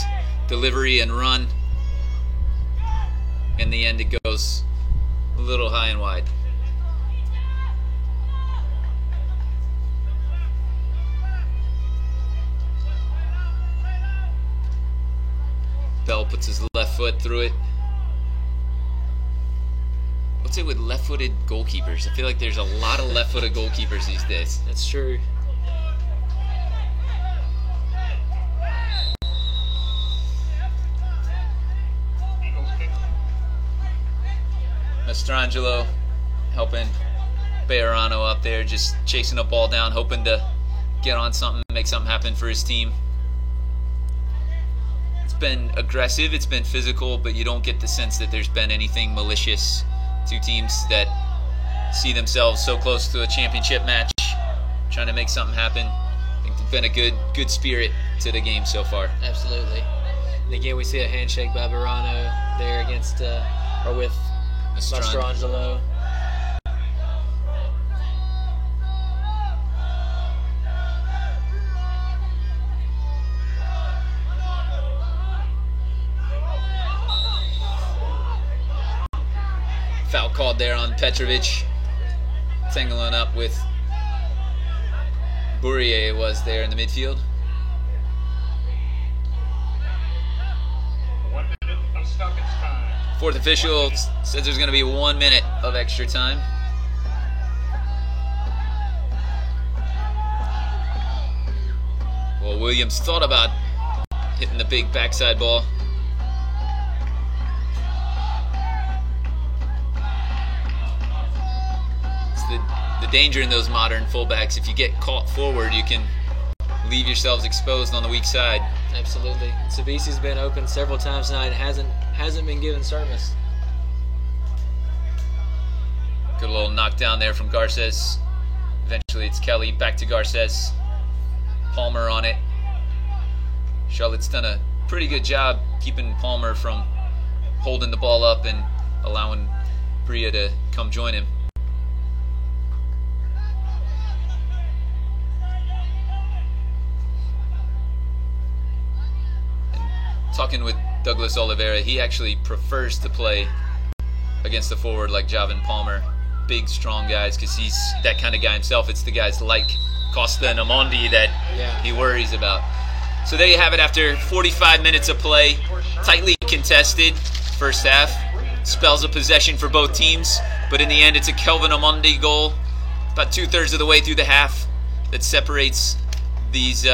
delivery and run. In the end, it goes a little high and wide. Bell puts his left foot through it. What's it with left-footed goalkeepers? I feel like there's a lot of left-footed goalkeepers these days. That's true. Mastrangelo helping Bejarano up there, just chasing the ball down, hoping to get on something, make something happen for his team. It's been aggressive, it's been physical, but you don't get the sense that there's been anything malicious. Two teams that see themselves so close to a championship match, trying to make something happen. I think there's been a good spirit to the game so far. Absolutely. And again, we see a handshake by Bejarano there against, or with Mastrangelo. Foul called there on Petrovic, tangling up with Bourier was there in the midfield. 1 minute of stoppage time. Fourth official says there's going to be 1 minute of extra time. Well, Williams thought about hitting the big backside ball. The danger in those modern fullbacks, if you get caught forward, you can leave yourselves exposed on the weak side. Absolutely. Sabisi's been open several times tonight and hasn't been given service. Good little knockdown there from Garces. Eventually it's Kelly, back to Garces. Palmer on it. Charlotte's done a pretty good job keeping Palmer from holding the ball up and allowing Bria to come join him. Talking with Douglas Oliveira, he actually prefers to play against a forward like Javan Palmer. Big, strong guys, because he's that kind of guy himself. It's the guys like Costa and Amondi that he worries about. So there you have it after 45 minutes of play. Tightly contested first half. Spells of possession for both teams, but in the end it's a Kelvin Amondi goal about 2/3 of the way through the half that separates these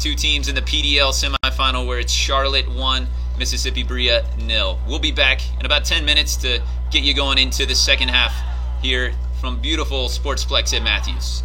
two teams in the PDL semifinal, where it's Charlotte 1, Mississippi Bria 0. We'll be back in about 10 minutes to get you going into the second half here from beautiful Sportsplex at Matthews.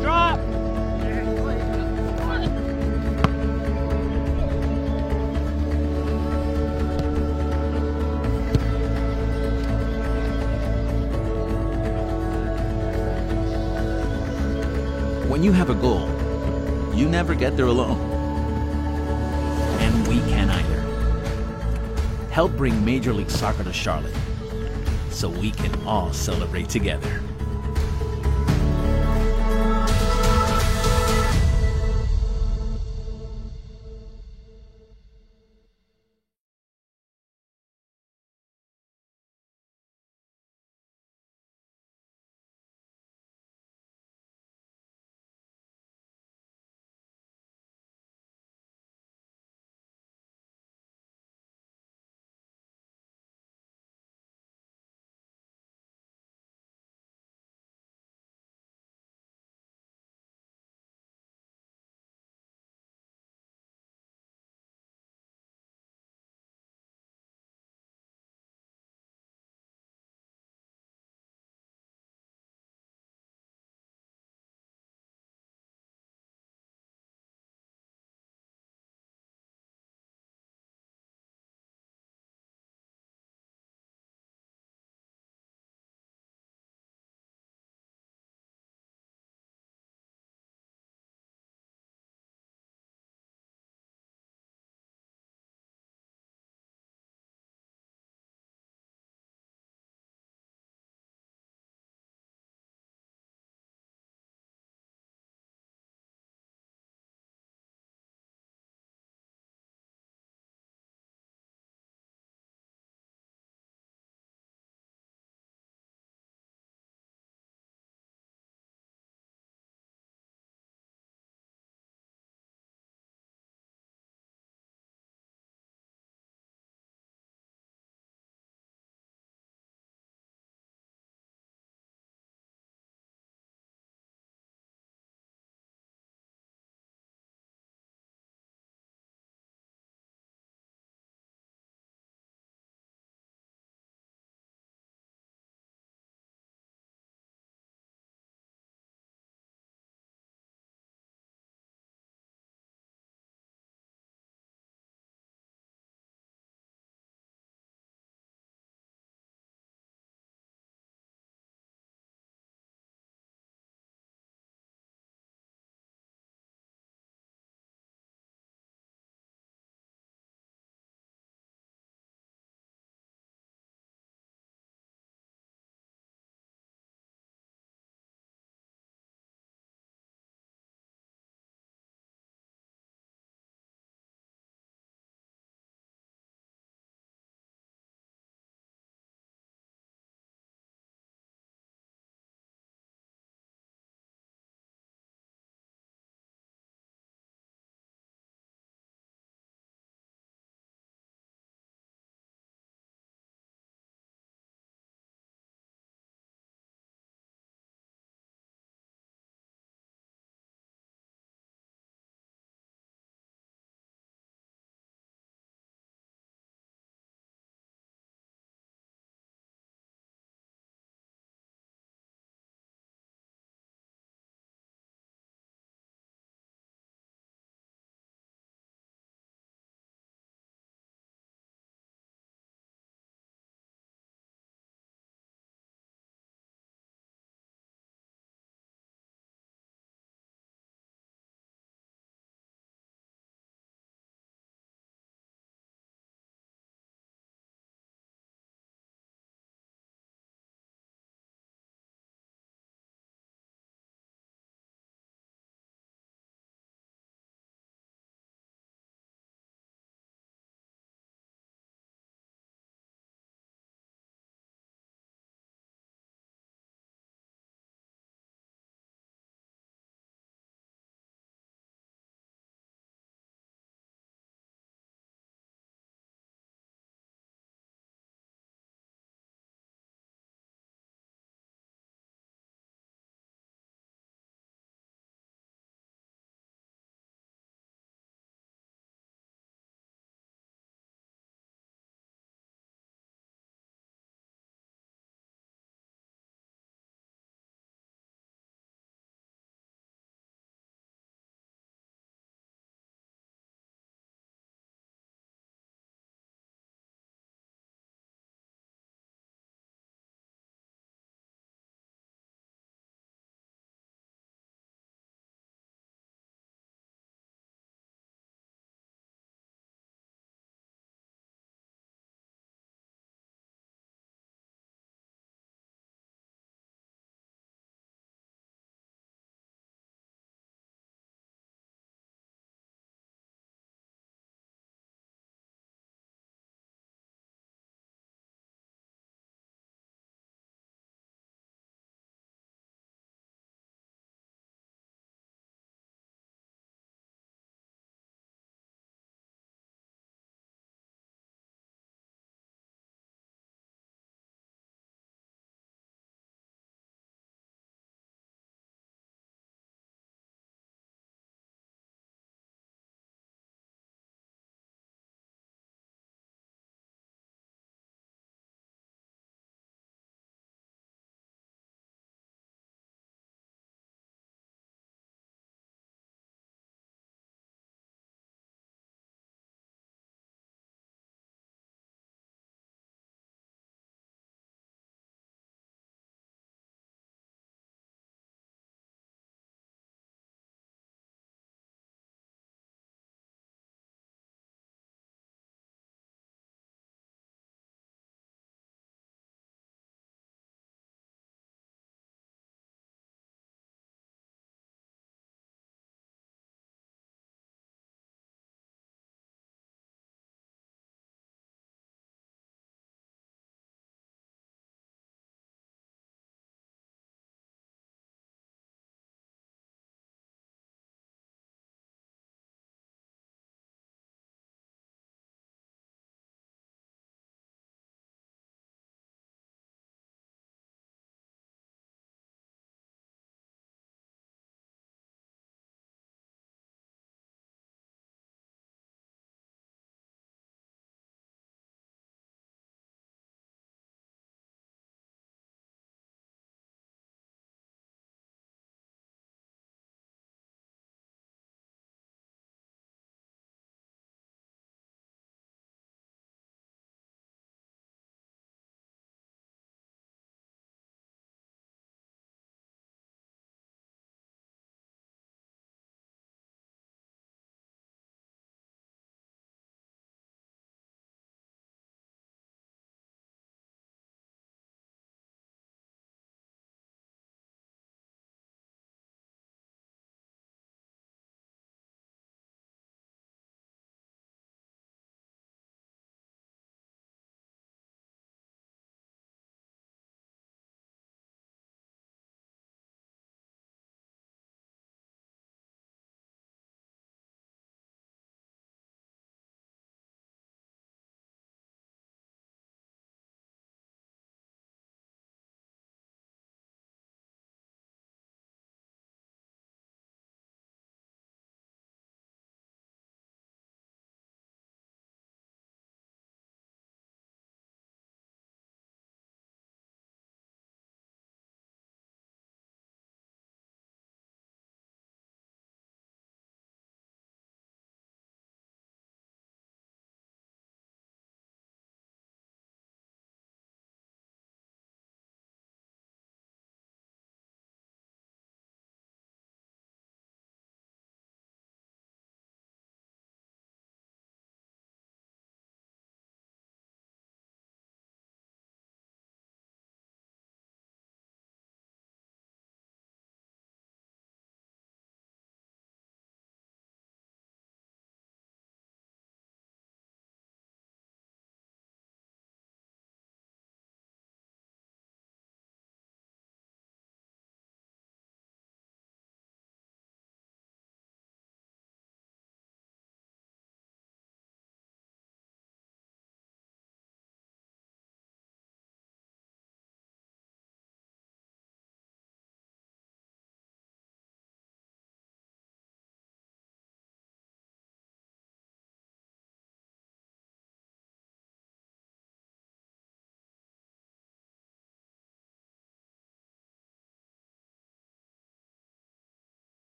Drop! When you have a goal, you never get there alone. And we can either. Help bring Major League Soccer to Charlotte so we can all celebrate together.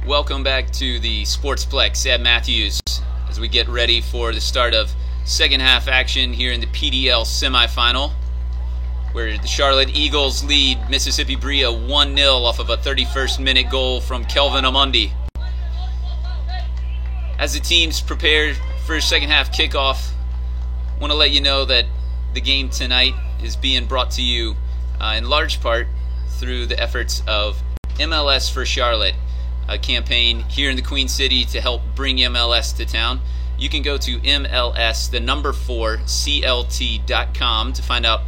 Welcome back to the Sportsplex at Matthews as we get ready for the start of second half action here in the PDL semifinal, where the Charlotte Eagles lead Mississippi Bria 1-0 off of a 31st minute goal from Kelvin Amundi. As the teams prepare for second half kickoff, I want to let you know that the game tonight is being brought to you in large part through the efforts of MLS for Charlotte, a campaign here in the Queen City to help bring MLS to town. You can go to MLS4CLT.com to find out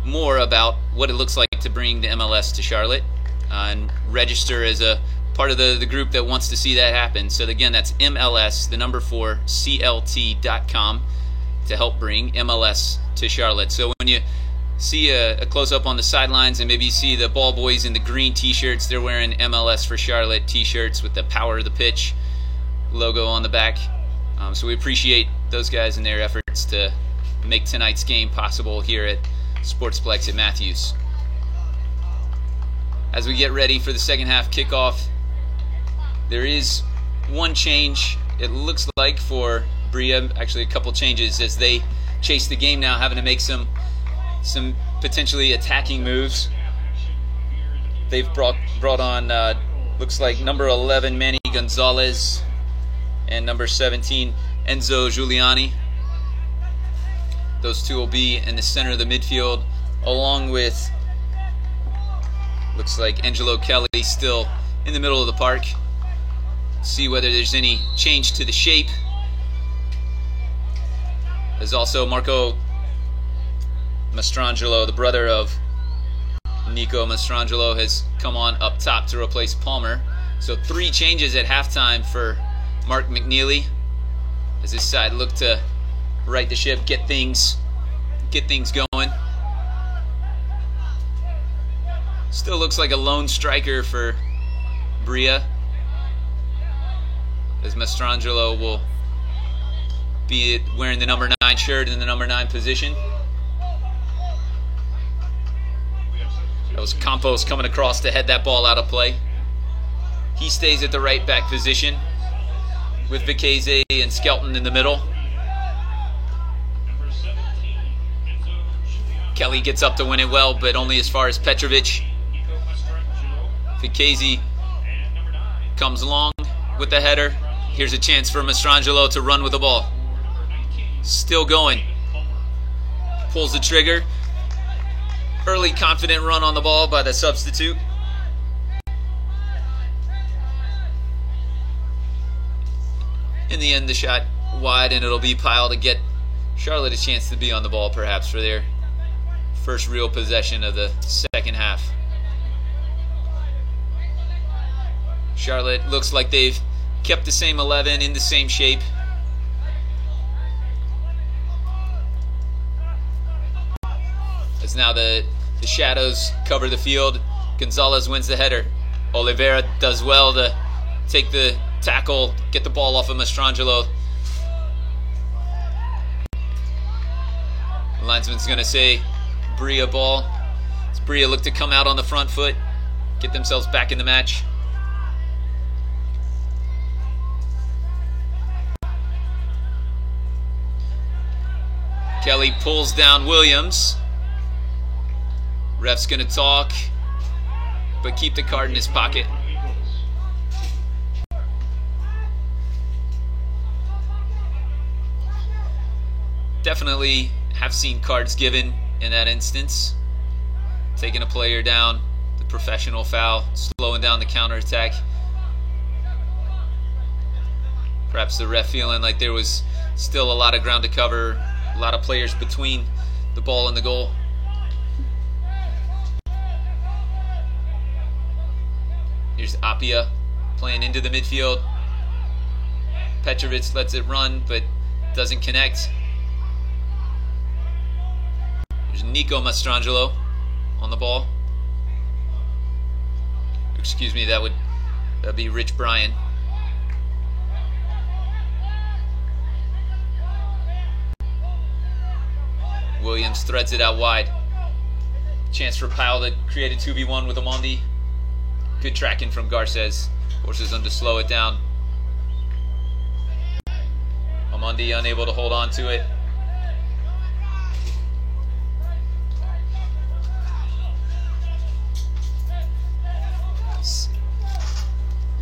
more about what it looks like to bring the MLS to Charlotte and register as a part of the group that wants to see that happen. So again, that's MLS4CLT.com to help bring MLS to Charlotte. So when you see a close-up on the sidelines and maybe you see the ball boys in the green t-shirts, they're wearing MLS for Charlotte t-shirts with the Power of the Pitch logo on the back. So we appreciate those guys and their efforts to make tonight's game possible here at Sportsplex at Matthews. As we get ready for the second half kickoff, there is one change, it looks like, for Bria. Actually, a couple changes as they chase the game now, having to make some potentially attacking moves. They've brought on, looks like, number 11, Manny Gonzalez, and number 17, Enzo Giuliani. Those two will be in the center of the midfield, along with, looks like, Angelo Kelly still in the middle of the park. See whether there's any change to the shape. There's also Marco Mastrangelo, the brother of Nico Mastrangelo, has come on up top to replace Palmer. So 3 changes at halftime for Mark McNeely as his side look to right the ship, get things going. Still looks like a lone striker for Bria, as Mastrangelo will be wearing the number 9 shirt in the number 9 position. That was Campos coming across to head that ball out of play. He stays at the right back position with Vicese and Skelton in the middle. Kelly gets up to win it well, but only as far as Petrovic. Vicese comes along with the header. Here's a chance for Mastrangelo to run with the ball. Still going. Pulls the trigger. Early confident run on the ball by the substitute. In the end, the shot wide, and it'll be Pyle to get Charlotte a chance to be on the ball, perhaps, for their first real possession of the second half. Charlotte looks like they've kept the same 11 in the same shape. As now the shadows cover the field, Gonzalez wins the header. Oliveira does well to take the tackle, get the ball off of Mastrangelo. The linesman's going to say Bria ball. As Bria look to come out on the front foot, get themselves back in the match. Kelly pulls down Williams. Ref's going to talk, but keep the card in his pocket. Definitely have seen cards given in that instance. Taking a player down, the professional foul, slowing down the counterattack. Perhaps the ref feeling like there was still a lot of ground to cover, a lot of players between the ball and the goal. Here's Apia playing into the midfield. Petrovic lets it run, but doesn't connect. There's Nico Mastrangelo on the ball. Excuse me, that'd be Rich Bryan. Williams threads it out wide. Chance for Pyle to create a 2v1 with Amondi. Good tracking from Garces. Forces them to slow it down. Amundi unable to hold on to it.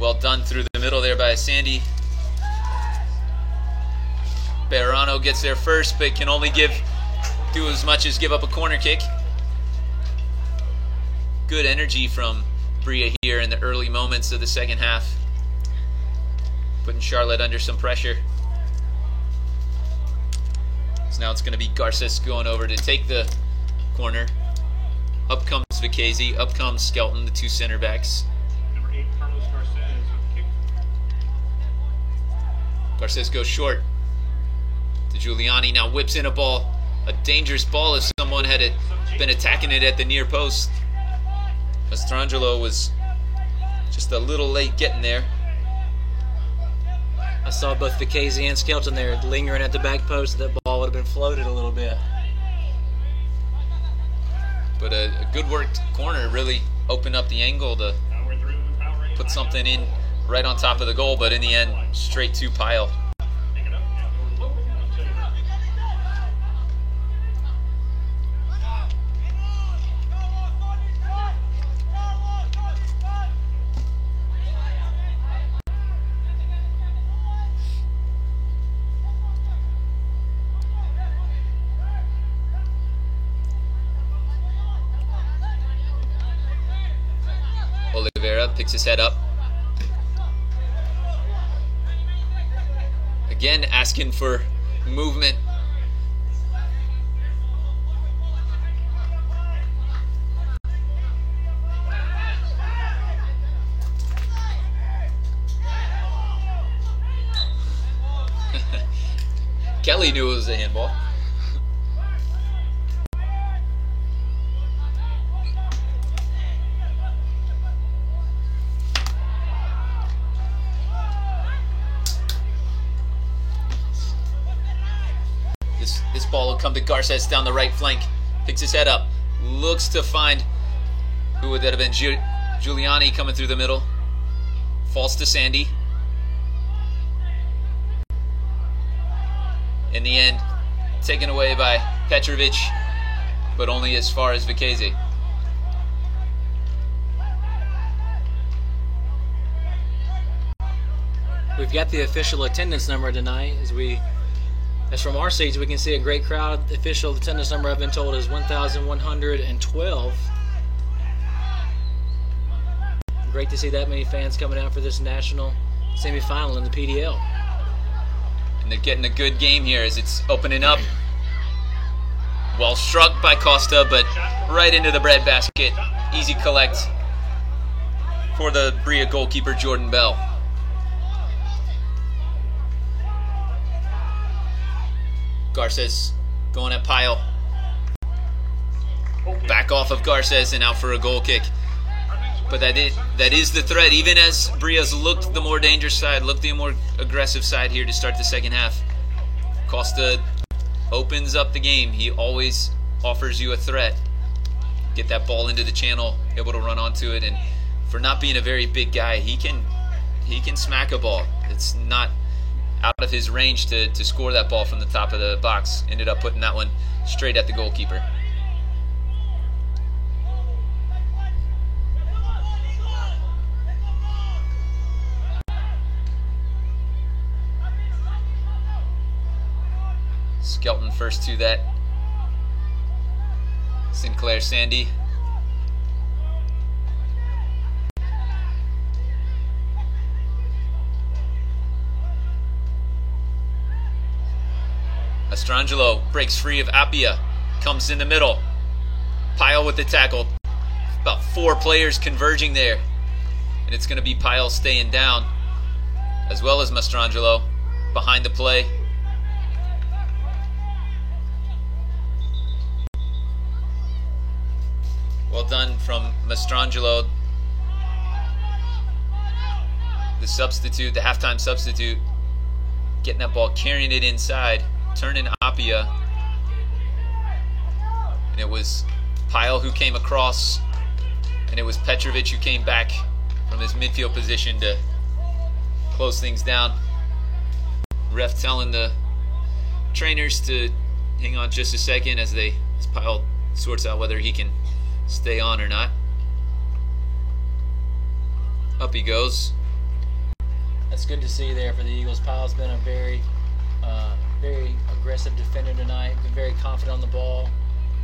Well done through the middle there by Sandy. Bejarano gets there first, but can only do as much as give up a corner kick. Good energy from Bria here in the early moments of the second half, putting Charlotte under some pressure. So now it's going to be Garces going over to take the corner. Up comes Vicese, up comes Skelton, the two center backs. Number 8, Carlos Garces with the kick. Garces goes short to Giuliani, now whips in a ball. A dangerous ball if someone had been attacking it at the near post. Mastrangelo was just a little late getting there. I saw both Vicese and Skelton there lingering at the back post. That ball would have been floated a little bit. But a good worked corner really opened up the angle to Now we're through the foul range. put something in right on top of the goal, but in the end, straight to Pyle. Pick it up and we're loading the table. Oliveira picks his head up. Again, asking for movement. Kelly knew it was a handball. This ball will come to Garces down the right flank. Picks his head up. Looks to find, who would that have been? Giuliani coming through the middle. Falls to Sandy. In the end, taken away by Petrovic, but only as far as Vicese. We've got the official attendance number tonight. As from our seats, we can see a great crowd. The official attendance number, I've been told, is 1,112. Great to see that many fans coming out for this national semifinal in the PDL. And they're getting a good game here as it's opening up. Well struck by Costa, but right into the breadbasket. Easy collect for the Bria goalkeeper, Jordan Bell. Garces going at Pyle. Back off of Garces and out for a goal kick. But that is the threat. Even as Bria's looked the more dangerous side, looked the more aggressive side here to start the second half. Costa opens up the game. He always offers you a threat. Get that ball into the channel, able to run onto it, and for not being a very big guy, he can smack a ball. It's not out of his range to score that ball from the top of the box. Ended up putting that one straight at the goalkeeper. Skelton first to that. Sinclair Sandy. Mastrangelo breaks free of Appia. Comes in the middle. Pyle with the tackle. About 4 players converging there. And it's going to be Pyle staying down, as well as Mastrangelo behind the play. Well done from Mastrangelo. The substitute, the halftime substitute, getting that ball, carrying it inside, turning Appia. And it was Pyle who came across, and it was Petrovic who came back from his midfield position to close things down. Ref telling the trainers to hang on just a second as Pyle sorts out whether he can stay on or not. Up he goes. That's good to see there for the Eagles. Pyle's been a very aggressive defender tonight. Been very confident on the ball.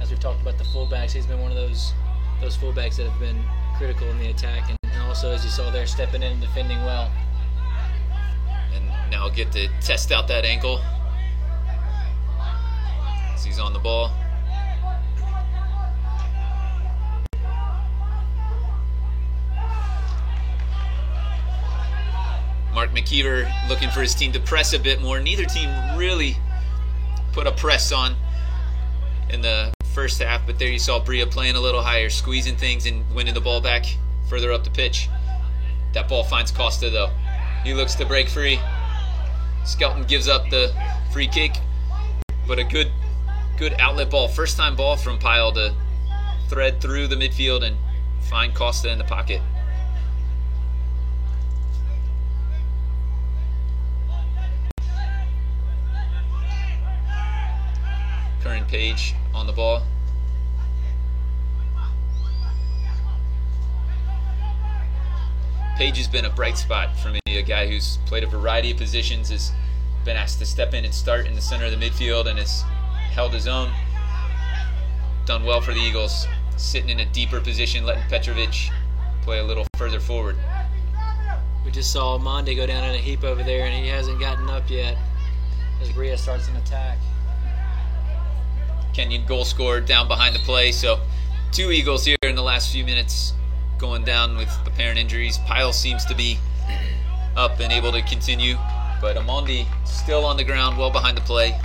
As we've talked about the fullbacks, he's been one of those fullbacks that have been critical in the attack, and also, as you saw there, stepping in and defending well. And now get to test out that ankle as he's on the ball. Mark McKeever looking for his team to press a bit more. Neither team really put a press on in the first half, but there you saw Bria playing a little higher, squeezing things and winning the ball back further up the pitch. That ball finds Costa though. He looks to break free. Skelton gives up the free kick, but a good outlet ball. First time ball from Pyle to thread through the midfield and find Costa in the pocket. Curran Page on the ball. Page has been a bright spot for me, a guy who's played a variety of positions, has been asked to step in and start in the center of the midfield and has held his own. Done well for the Eagles, sitting in a deeper position, letting Petrovic play a little further forward. We just saw Mondi go down in a heap over there, and he hasn't gotten up yet as Bria starts an attack. Kenyon goal scored down behind the play, so 2 Eagles here in the last few minutes going down with apparent injuries. Pyle seems to be up and able to continue, but Amondi still on the ground, well behind the play.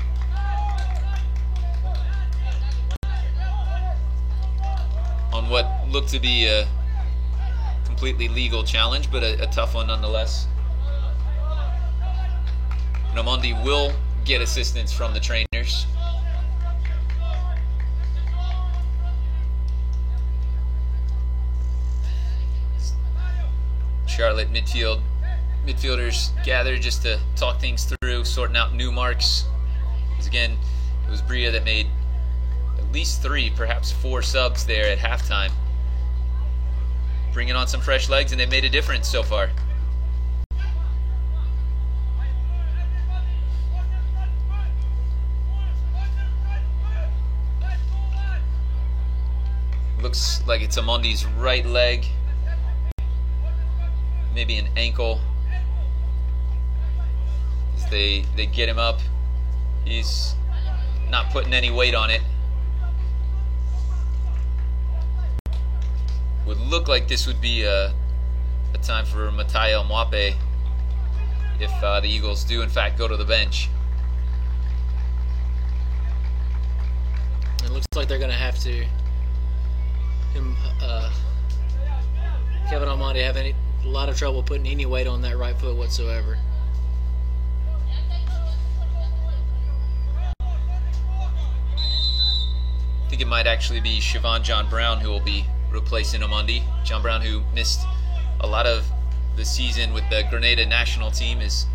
On what looked to be a completely legal challenge, but a tough one nonetheless. And Amondi will get assistance from the trainers. Charlotte midfielders gather just to talk things through, sorting out new marks. Because again, it was Bria that made at least 3, perhaps 4 subs there at halftime, bringing on some fresh legs, and they made a difference so far. Looks like it's Amondi's right leg. Maybe an ankle. As they get him up, he's not putting any weight on it. Would look like this would be a time for Matayo Mwape if the Eagles do in fact go to the bench. It looks like they're going to have to Kevin Amondi having a lot of trouble putting any weight on that right foot whatsoever. I think it might actually be Siobhan John Brown who will be replacing Amondi. John Brown, who missed a lot of the season with the Grenada national team, is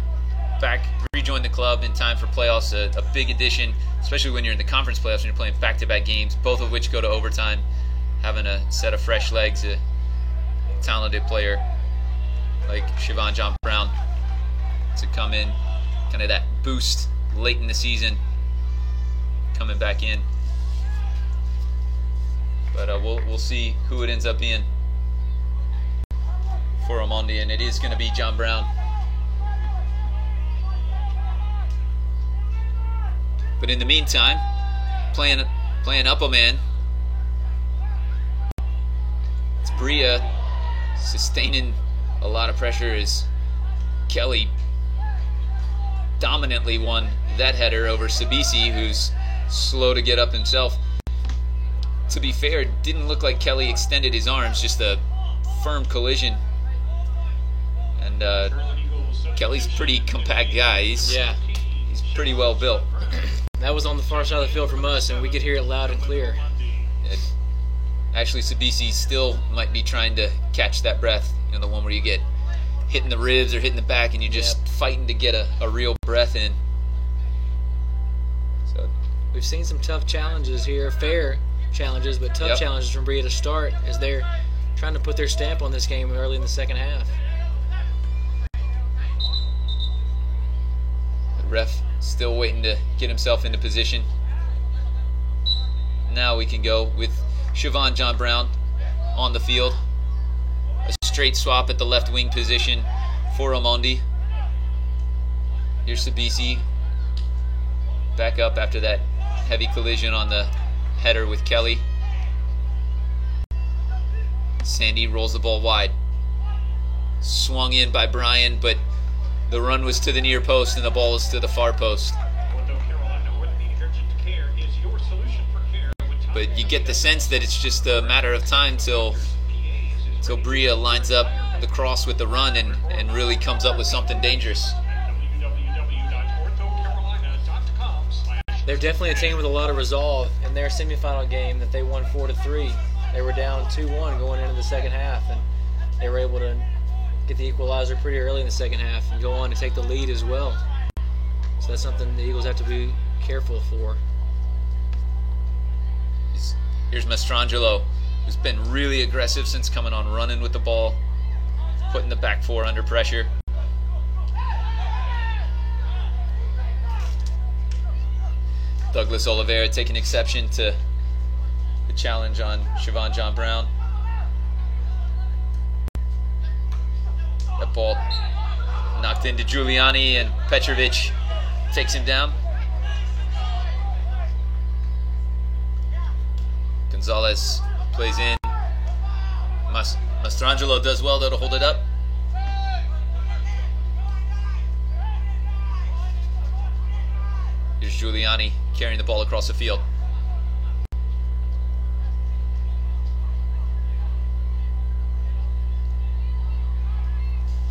back, rejoined the club in time for playoffs. A big addition, especially when you're in the conference playoffs and you're playing back-to-back games, both of which go to overtime. Having a set of fresh legs, a talented player like Siobhan John Brown to come in, kind of that boost late in the season, coming back in. But we'll see who it ends up being for Amondi, and it is going to be John Brown. But in the meantime, playing up a man, it's Bria sustaining a lot of pressure as Kelly dominantly won that header over Sabisi, who's slow to get up himself. To be fair, it didn't look like Kelly extended his arms, just a firm collision. And Kelly's a pretty compact guy. He's pretty well built. That was on the far side of the field from us, and we could hear it loud and clear. Actually, Sabisi still might be trying to catch that breath, the one where you get hitting the ribs or hitting the back, and you're just fighting to get a real breath in. So we've seen some tough challenges here, fair challenges, but tough challenges from Brea to start as they're trying to put their stamp on this game early in the second half. The ref still waiting to get himself into position. Now we can go with Siobhan John Brown on the field. A straight swap at the left wing position for Omondi. Here's Sabisi back up after that heavy collision on the header with Kelly. Sandy rolls the ball wide. Swung in by Bryan, but the run was to the near post and the ball was to the far post. But you get the sense that it's just a matter of time till Brea lines up the cross with the run and really comes up with something dangerous. They're definitely a team with a lot of resolve in their semifinal game that they won 4-3. They were down 2-1 going into the second half, and they were able to get the equalizer pretty early in the second half and go on to take the lead as well. So that's something the Eagles have to be careful for. Here's Mastrangelo, who's been really aggressive since coming on, running with the ball, putting the back four under pressure. Douglas Oliveira taking exception to the challenge on Siobhan John Brown. That ball knocked into Giuliani, and Petrovic takes him down. Gonzalez plays in. Mastrangelo does well though to hold it up. Here's Giuliani carrying the ball across the field.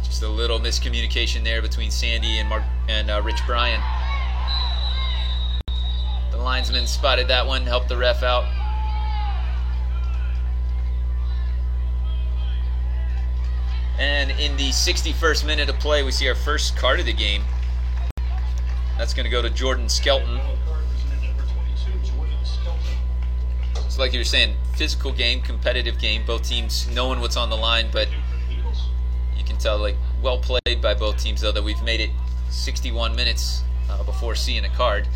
Just a little miscommunication there between Sandy and Rich Bryan. The linesman spotted that one, helped the ref out. And in the 61st minute of play, we see our first card of the game. That's going to go to Jordan Skelton. So like you were saying, physical game, competitive game, both teams knowing what's on the line, but you can tell, like, well played by both teams, though, that we've made it 61 minutes before seeing a card.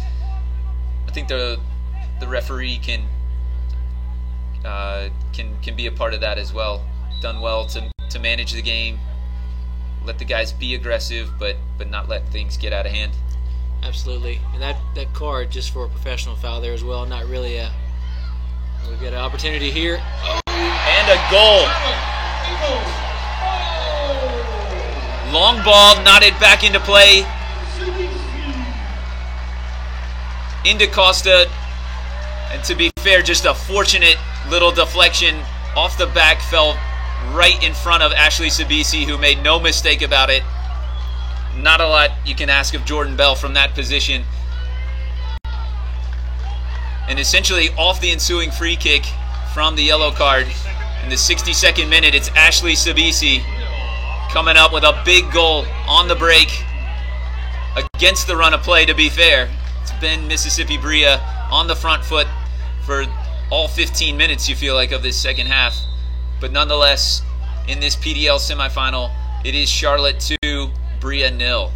I think the referee can be a part of that as well. Done well to manage the game, let the guys be aggressive, but not let things get out of hand. Absolutely, and that card just for a professional foul there as well. Not really a. We've got an opportunity here. And a goal. Long ball knotted back into play. Into Costa, and to be fair, just a fortunate little deflection off the back, fell right in front of Ashley Sabisi, who made no mistake about it. Not a lot you can ask of Jordan Bell from that position. And essentially off the ensuing free kick from the yellow card in the 62nd minute, it's Ashley Sabisi coming up with a big goal on the break against the run of play, to be fair. It's been Mississippi Brea on the front foot for all 15 minutes, you feel like, of this second half. But nonetheless, in this PDL semifinal, it is Charlotte 2, Brea 0.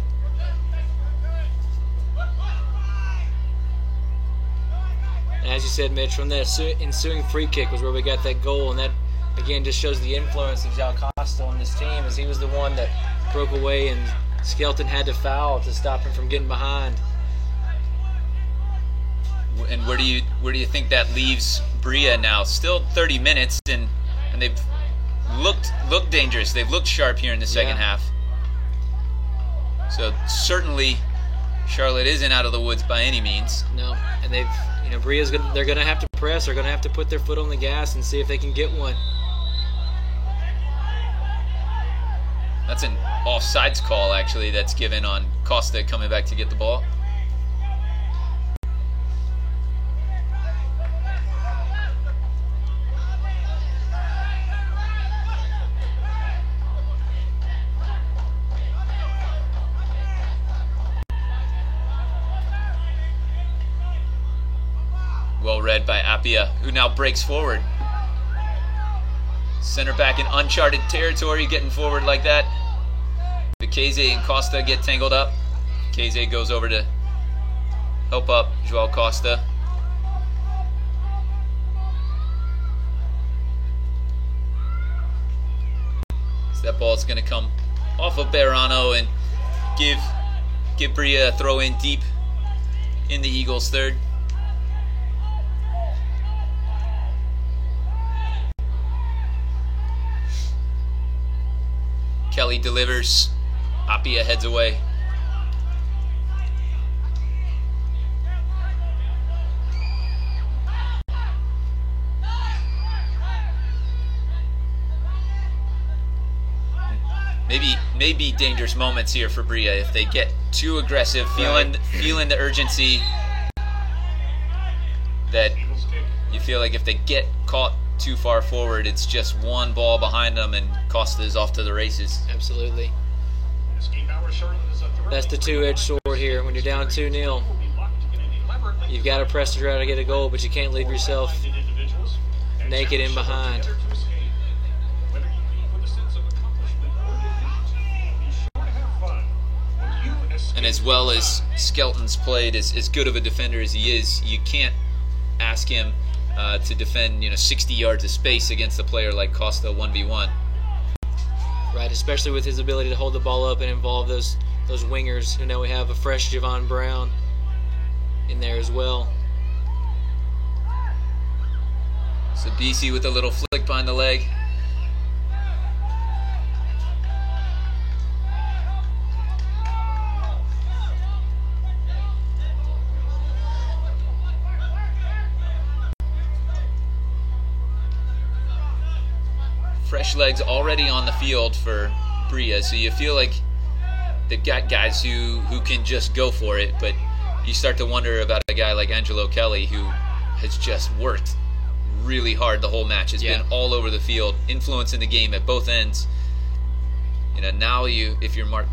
As you said, Mitch, from that ensuing free kick was where we got that goal, and that, again, just shows the influence of Jao Costa on this team, as he was the one that broke away, and Skelton had to foul to stop him from getting behind. And where do you think that leaves Brea now? Still 30 minutes, and they've looked dangerous. They've looked sharp here in the second half. So certainly, Charlotte isn't out of the woods by any means. No, and they're going to have to press. They're going to have to put their foot on the gas and see if they can get one. That's an offsides call, actually, that's given on Costa coming back to get the ball. Well read by Appiah, who now breaks forward. Center back in uncharted territory, getting forward like that. Keze and Costa get tangled up. Keze goes over to help up Joao Costa. So that ball's going to come off of Bejarano and give Bria a throw in deep in the Eagles' third. Kelly delivers. Appiah heads away. Maybe dangerous moments here for Bria if they get too aggressive, feeling the urgency that you feel like if they get caught too far forward, it's just one ball behind them and Costa's off to the races. Absolutely. That's the two-edged sword here. When you're down 2-0, you've got to press to try to get a goal, but you can't leave yourself naked in behind. And as well as Skelton's played, as good of a defender as he is, you can't ask him to defend 60 yards of space against a player like Costa 1v1. Right, especially with his ability to hold the ball up and involve those wingers. Now we have a fresh Javon Brown in there as well. Sabisi with a little flick behind the leg. Fresh legs already on the field for Bria, so you feel like they've got guys who can just go for it, but you start to wonder about a guy like Angelo Kelly, who has just worked really hard the whole match, has been all over the field, influencing the game at both ends. Now if you're Mark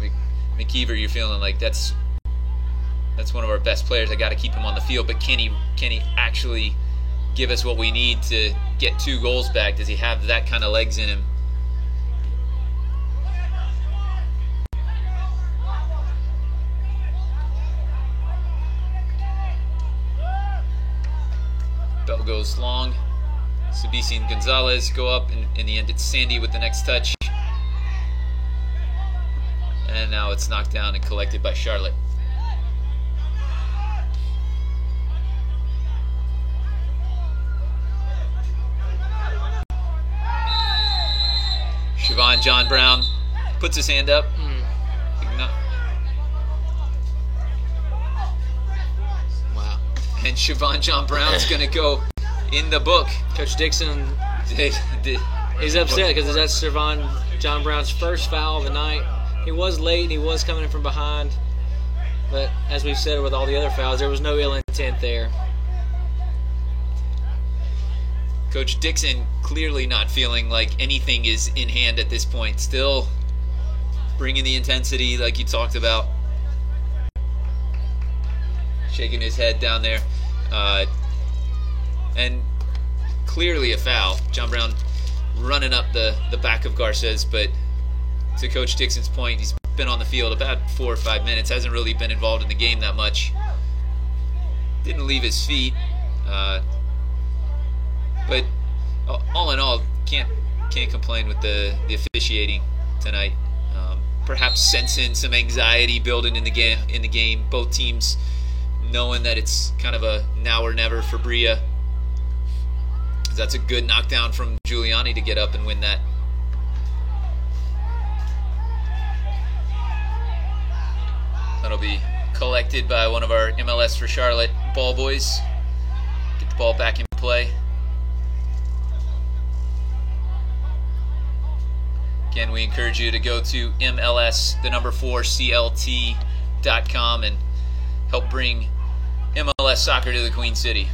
McKeever, you're feeling like that's one of our best players. I got to keep him on the field, but can he actually give us what we need to get 2 goals back? Does he have that kind of legs in him? Bell goes long. Sabisi and Gonzalez go up, and in the end it's Sandy with the next touch. And now it's knocked down and collected by Charlotte. Siobhan John Brown puts his hand up. Wow. And Siobhan John Brown's going to go in the book. Coach Dixon, he's upset because that's Siobhan John Brown's first foul of the night. He was late and he was coming in from behind. But as we've said with all the other fouls, there was no ill intent there. Coach Dixon clearly not feeling like anything is in hand at this point. Still bringing the intensity like you talked about. Shaking his head down there. And clearly a foul. John Brown running up the back of Garces, but to Coach Dixon's point, he's been on the field about 4 or 5 minutes. Hasn't really been involved in the game that much. Didn't leave his feet. But all in all, can't complain with the officiating tonight. Perhaps sensing some anxiety building in the game. Both teams knowing that it's kind of a now or never for Bria. That's a good knockdown from Giuliani to get up and win that. That'll be collected by one of our MLS for Charlotte ball boys. Get the ball back in play. Again, we encourage you to go to MLS4CLT.com and help bring MLS soccer to the Queen City.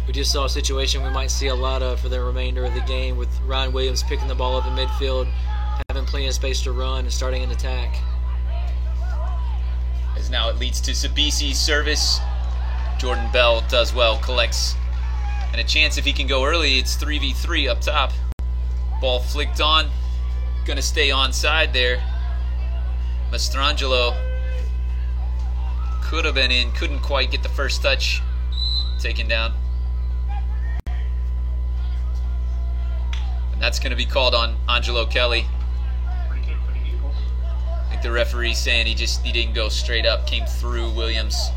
We just saw a situation we might see a lot of for the remainder of the game, with Ryan Williams picking the ball up in midfield, having plenty of space to run and starting an attack. As now it leads to Sabisi's service. Jordan Bell does well, collects. And a chance if he can go early, it's 3v3 up top. Ball flicked on. Gonna stay onside there. Mastrangelo could have been in, couldn't quite get the first touch. Taken down. And that's going to be called on Angelo Kelly. I think the referee's saying he didn't go straight up, came through Williams.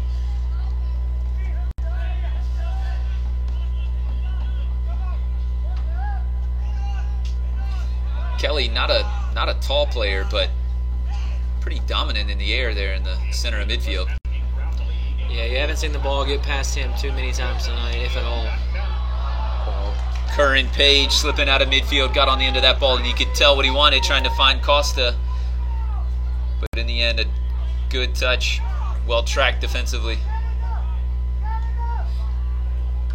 Kelly, not a tall player, but pretty dominant in the air there in the center of midfield. Yeah, you haven't seen the ball get past him too many times tonight, if at all. Curran Page slipping out of midfield, got on the end of that ball, and you could tell what he wanted, trying to find Costa. But in the end, a good touch, well tracked defensively.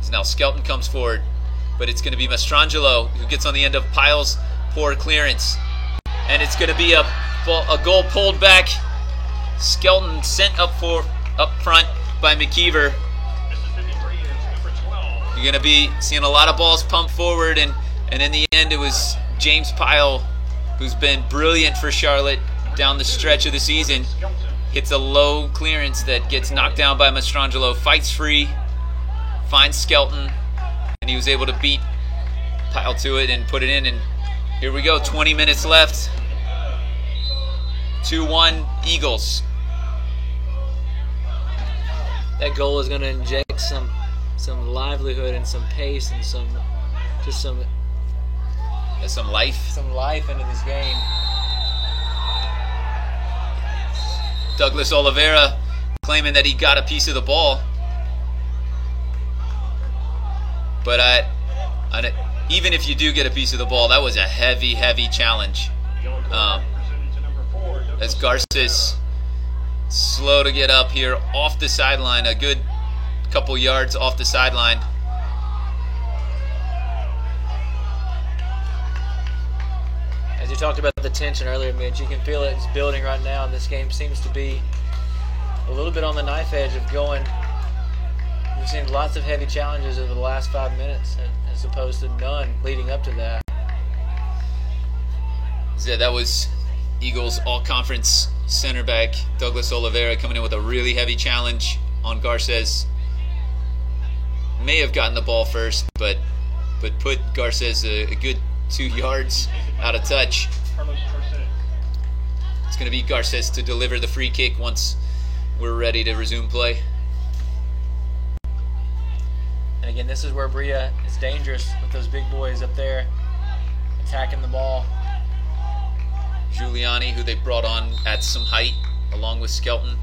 So now Skelton comes forward, but it's going to be Mastrangelo who gets on the end of Pyle's poor clearance. And it's going to be a goal pulled back. Skelton sent up front by McKeever. You're going to be seeing a lot of balls pumped forward, and in the end it was James Pyle, who's been brilliant for Charlotte down the stretch of the season. Hits a low clearance that gets knocked down by Mastrangelo, fights free, finds Skelton, and he was able to beat Pyle to it and put it in. And here we go, 20 minutes left. 2-1 Eagles. That goal is going to inject some livelihood and some pace and some life into this game. Douglas Oliveira claiming that he got a piece of the ball, but even if you do get a piece of the ball, that was a heavy challenge. As Garces slow to get up here off the sideline, a good couple yards off the sideline. As you talked about the tension earlier, Mitch, you can feel it. It's building right now, and this game seems to be a little bit on the knife edge of going. We've seen lots of heavy challenges over the last 5 minutes, as opposed to none leading up to that. Yeah, that was Eagles all-conference center back Douglas Oliveira coming in with a really heavy challenge on Garces. May have gotten the ball first, but put Garces a good 2 yards out of touch. It's going to be Garces to deliver the free kick once we're ready to resume play. And again, this is where Bria is dangerous with those big boys up there attacking the ball. Giuliani, who they brought on at some height, along with Skelton.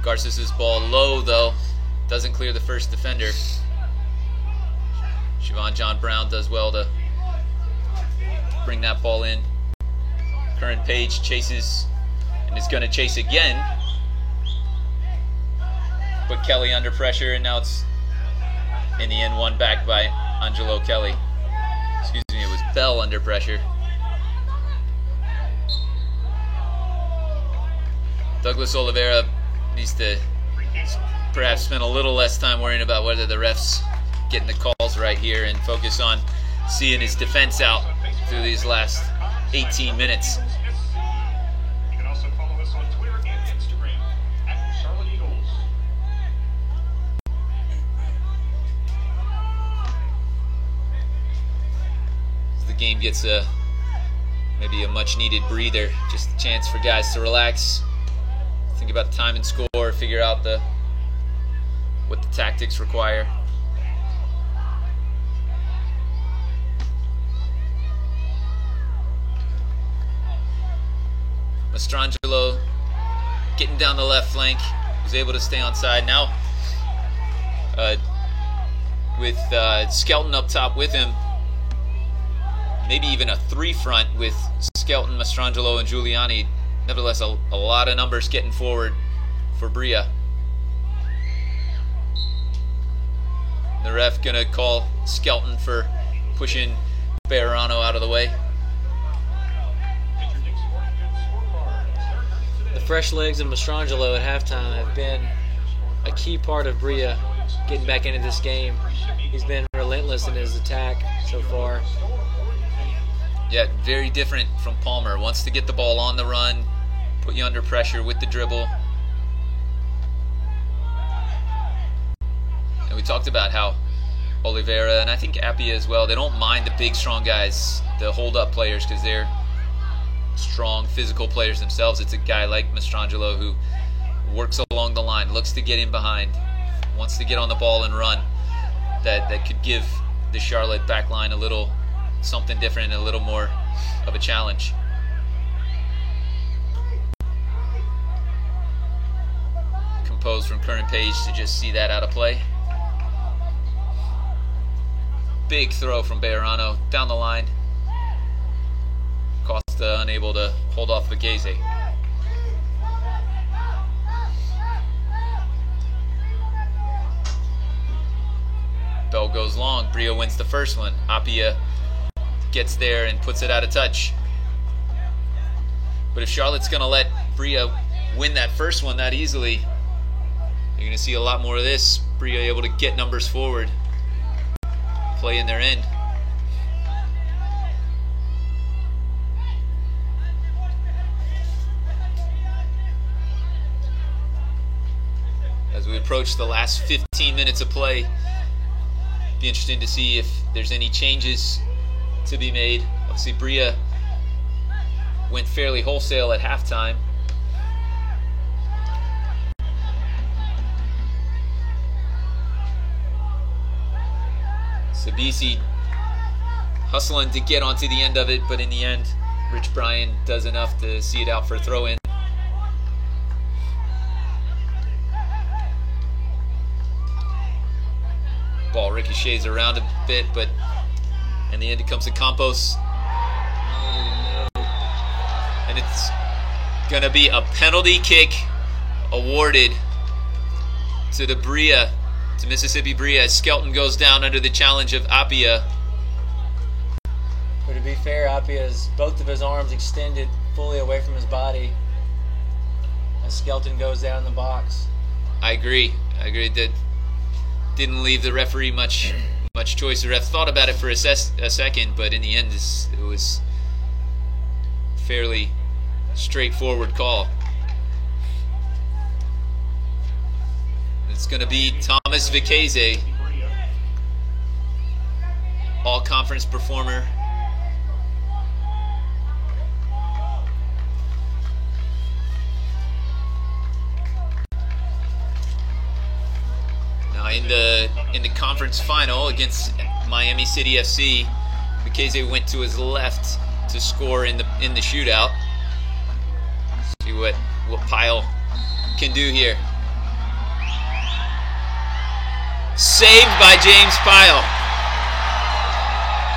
Garces' ball low, though. Doesn't clear the first defender. Siobhan John Brown does well to bring that ball in. Curran Page chases and is going to chase again. Put Kelly under pressure, and now it's in the end won back by Angelo Kelly. Excuse me, it was Bell under pressure. Douglas Oliveira needs to perhaps spend a little less time worrying about whether the ref's getting the calls right here and focus on seeing his defense out through these last 18 minutes. You can also follow us on Twitter and Instagram at Charlotte Eagles. The game gets maybe a much needed breather, just a chance for guys to relax, think about the time and score, figure out what the tactics require. Mastrangelo getting down the left flank, was able to stay on side. Now with Skelton up top with him, maybe even a 3 front with Skelton, Mastrangelo, and Giuliani. Nevertheless, a lot of numbers getting forward for Bria. The ref gonna call Skelton for pushing Bejarano out of the way. Get your Dick's Sporting Goods scorecard fresh legs of Mastrangelo at halftime have been a key part of Bria getting back into this game. He's been relentless in his attack so far. Yeah, very different from Palmer. Wants to get the ball on the run, put you under pressure with the dribble. And we talked about how Oliveira, and I think Appia as well, they don't mind the big, strong guys, the hold-up players, because they're strong, physical players themselves. It's a guy like Mastrangelo who works along the line, looks to get in behind, wants to get on the ball and run. That could give the Charlotte back line a little something different and a little more of a challenge. Composed from Curran Page to just see that out of play. Big throw from Bejarano down the line. Costa unable to hold off Vicese. Bell goes long. Bria wins the first one. Appia gets there and puts it out of touch. But if Charlotte's going to let Bria win that first one that easily, you're going to see a lot more of this. Bria able to get numbers forward, play in their end. As we approach the last 15 minutes of play, be interesting to see if there's any changes to be made. Obviously, Bria went fairly wholesale at halftime. Sabisi hustling to get onto the end of it, but in the end, Rich Bryan does enough to see it out for a throw-in. Ball ricochets around a bit, but in the end it comes to Campos. And it's going to be a penalty kick awarded to the Bria, to Mississippi Bria, as Skelton goes down under the challenge of Appia. But to be fair, Appia has both of his arms extended fully away from his body as Skelton goes down in the box. I agree that didn't leave the referee much choice. The ref thought about it for a second, but in the end it was a fairly straightforward call. It's going to be Thomas Vicese, all-conference performer. Now in the conference final against Miami City FC, Vicese went to his left to score in the shootout. See what Pyle can do here. Saved by James Pyle.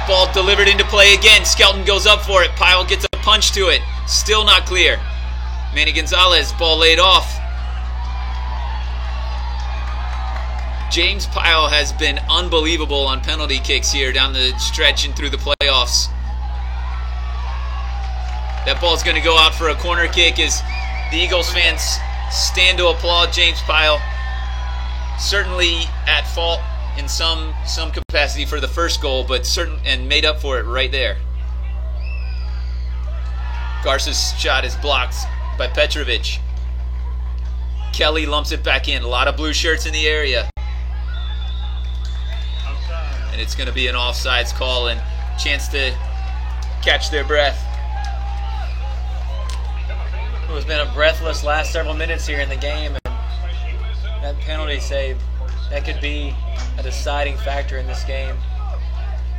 Ball delivered into play again. Skelton goes up for it. Pyle gets a punch to it. Still not clear. Manny Gonzalez, ball laid off. James Pyle has been unbelievable on penalty kicks here down the stretch and through the playoffs. That ball's going to go out for a corner kick as the Eagles fans stand to applaud James Pyle. Certainly at fault in some capacity for the first goal, but and made up for it right there. Garza's shot is blocked by Petrovic. Kelly lumps it back in. A lot of blue shirts in the area. And it's going to be an offsides call and chance to catch their breath. It's been a breathless last several minutes here in the game. And that penalty save, that could be a deciding factor in this game.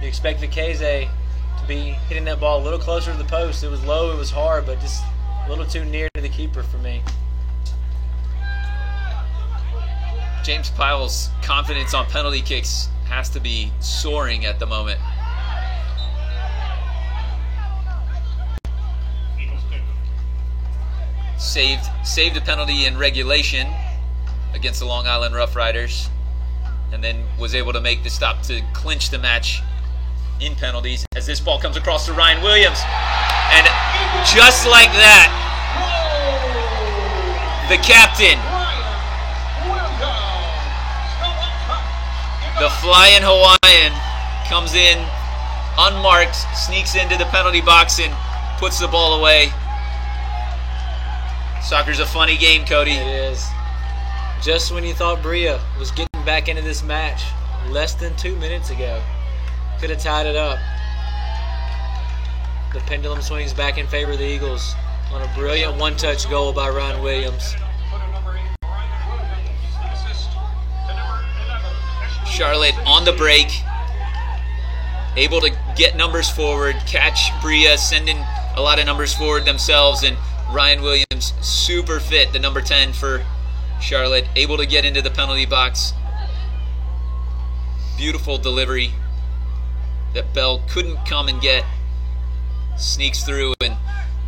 You expect Vicese to be hitting that ball a little closer to the post. It was low, it was hard, but just a little too near to the keeper for me. James Pyle's confidence on penalty kicks has to be soaring at the moment. Saved a penalty in regulation against the Long Island Rough Riders, and then was able to make the stop to clinch the match in penalties as this ball comes across to Ryan Williams. And just like that, the captain, the flying Hawaiian, comes in unmarked, sneaks into the penalty box and puts the ball away. Soccer's a funny game, Cody. It is. Just when you thought Bria was getting back into this match less than 2 minutes ago, could have tied it up. The pendulum swings back in favor of the Eagles on a brilliant one-touch goal by Ryan Williams. Charlotte on the break, able to get numbers forward, catch Bria, sending a lot of numbers forward themselves, and Ryan Williams, super fit, the number 10 for Charlotte, able to get into the penalty box. Beautiful delivery that Bell couldn't come and get. Sneaks through, and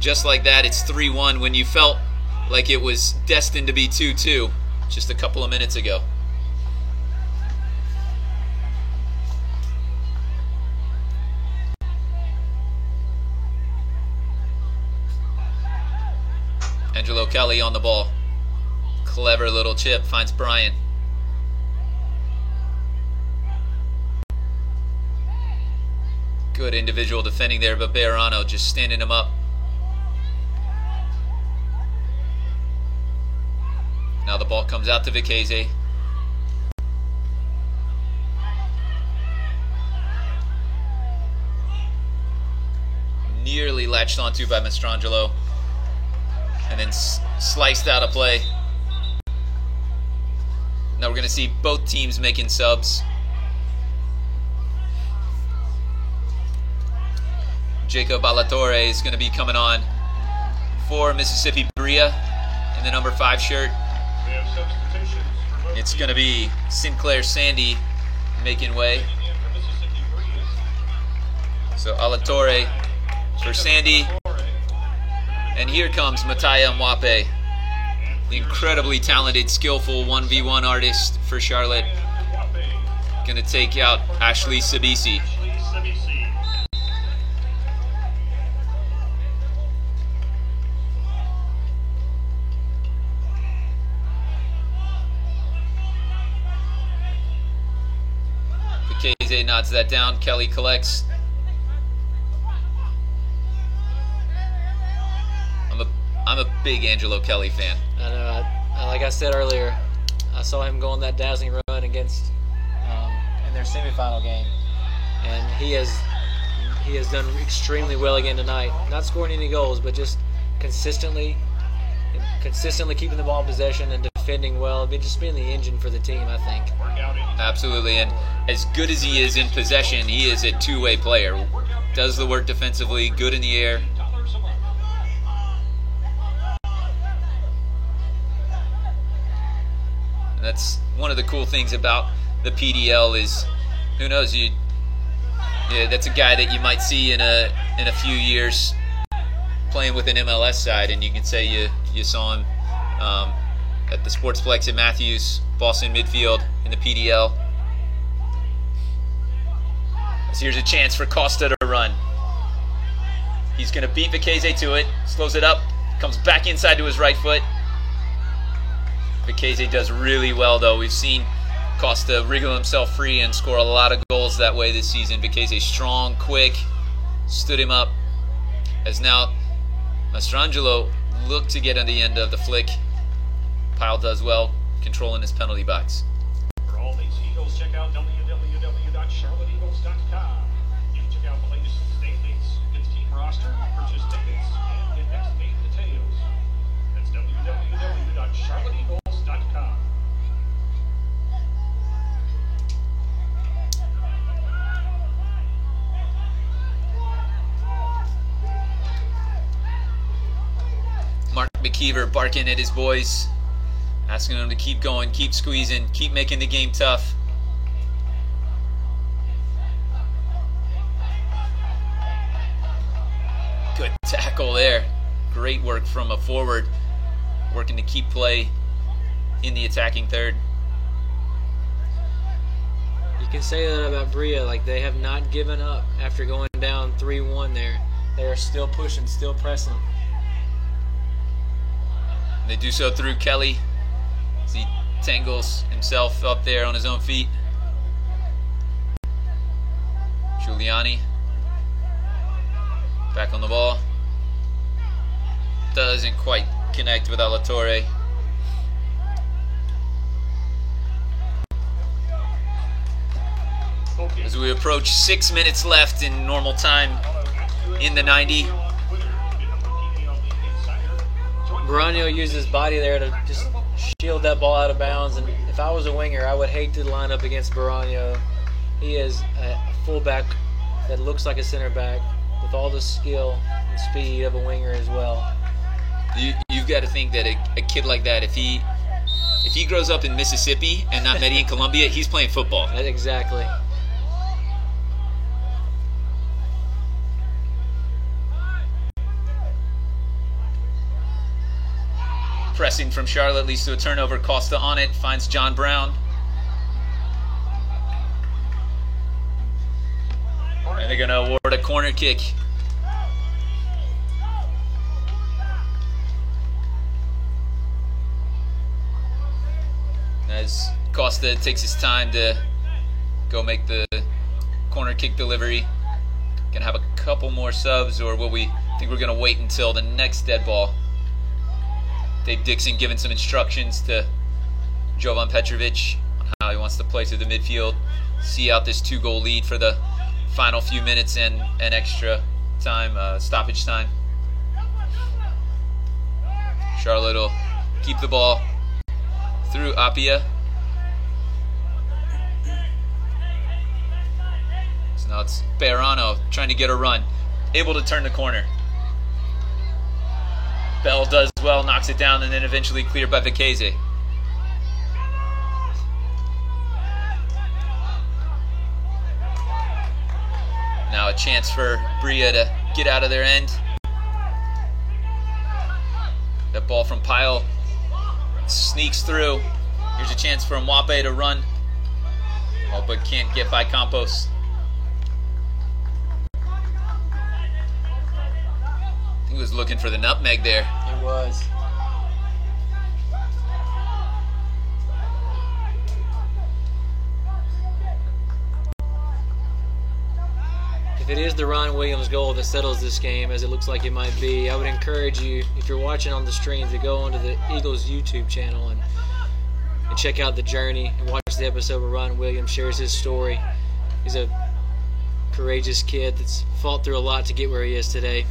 just like that, it's 3-1 when you felt like it was destined to be 2-2 just a couple of minutes ago. Angelo Kelly on the ball. Clever little chip, finds Brian. Good individual defending there, but Bejarano just standing him up. Now the ball comes out to Vicese. Nearly latched onto by Mastrangelo. And then sliced out of play. Now we're going to see both teams making subs. Jacob Alatorre is going to be coming on for Mississippi Bria in the number 5 shirt. It's going to be Sinclair Sandy making way. So Alatorre for Sandy. And here comes Mataya Mwape, the incredibly talented, skillful 1v1 artist for Charlotte. Going to take out Ashley Sabisi. Vicese nods that down. Kelly collects. I'm a big Angelo Kelly fan. I know. Like I said earlier, I saw him go on that dazzling run against in their semifinal game, and he has done extremely well again tonight. Not scoring any goals, but just consistently keeping the ball in possession and defending well. Just being the engine for the team, I think. Absolutely, and as good as he is in possession, he is a two-way player. Does the work defensively, good in the air. And that's one of the cool things about the PDL is, who knows, that's a guy that you might see in a few years playing with an MLS side, and you can say you saw him at the Sportsplex at Matthews, Boston midfield in the PDL. So here's a chance for Costa to run. He's going to beat Vicese to it, slows it up, comes back inside to his right foot. Vicese does really well, though. We've seen Costa wriggle himself free and score a lot of goals that way this season. Vicese strong, quick, stood him up. As now Mastrangelo looked to get on the end of the flick. Pyle does well, controlling his penalty box. For all these Eagles, check out www.charlotteeagles.com. You can check out the latest standings, its team roster, purchase tickets, and get next game details. That's www.charlotteeagles.com. Mark McKeever barking at his boys, asking them to keep going, keep squeezing, keep making the game tough. Good tackle there. Great work from a forward, working to keep play in the attacking third. You can say that about Bria, like they have not given up after going down 3-1 there. They are still pushing, still pressing. They do so through Kelly as he tangles himself up there on his own feet. Giuliani back on the ball. Doesn't quite connect with Alatorre. As we approach 6 minutes left in normal time in the 90. Baranio used his body there to just shield that ball out of bounds. And if I was a winger, I would hate to line up against Baranio. He is a fullback that looks like a center back with all the skill and speed of a winger as well. You've got to think that a kid like that, if he grows up in Mississippi and not Medellin, Colombia, he's playing football. Exactly. Pressing from Charlotte leads to a turnover. Costa on it, finds John Brown. And they're going to award a corner kick. As Costa takes his time to go make the corner kick delivery. Going to have a couple more subs, or will we think we're going to wait until the next dead ball? Dave Dixon giving some instructions to Jovan Petrovic on how he wants to play through the midfield, see out this 2-goal lead for the final few minutes and extra time, stoppage time. Charlotte will keep the ball through Apia. So now it's Bejarano trying to get a run, able to turn the corner. Bell does well, knocks it down, and then eventually cleared by Vicese. Now a chance for Bria to get out of their end. That ball from Pyle sneaks through. Here's a chance for Mwape to run. Oh, but can't get by Campos. He was looking for the nutmeg there. It was. If it is the Ron Williams goal that settles this game, as it looks like it might be, I would encourage you, if you're watching on the stream, to go onto the Eagles YouTube channel and check out the journey and watch the episode where Ron Williams shares his story. He's a courageous kid that's fought through a lot to get where he is today.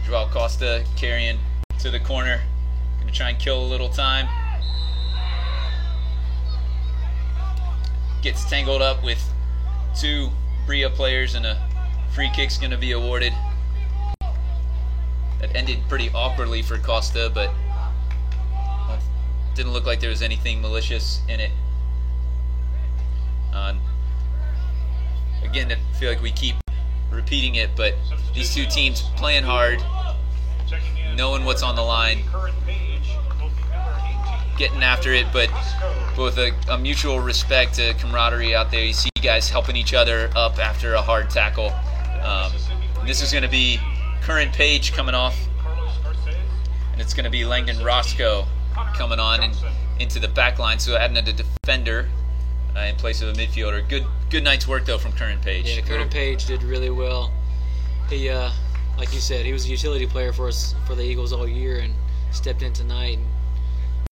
Joao Costa carrying to the corner. Going to try and kill a little time. Gets tangled up with two Bria players, and a free kick's going to be awarded. That ended pretty awkwardly for Costa, but didn't look like there was anything malicious in it. Again, I feel like we keep repeating it, but these two teams playing hard, knowing what's on the line, getting after it, but with a mutual respect, a camaraderie out there. You see guys helping each other up after a hard tackle. This is going to be Curran Page coming off, and it's going to be Langdon Roscoe coming on and into the back line, so adding a defender in place of a midfielder. Good night's work, though, from Curran Page. Yeah, Curran Page did really well. He, like you said, he was a utility player for us, for the Eagles all year, and stepped in tonight and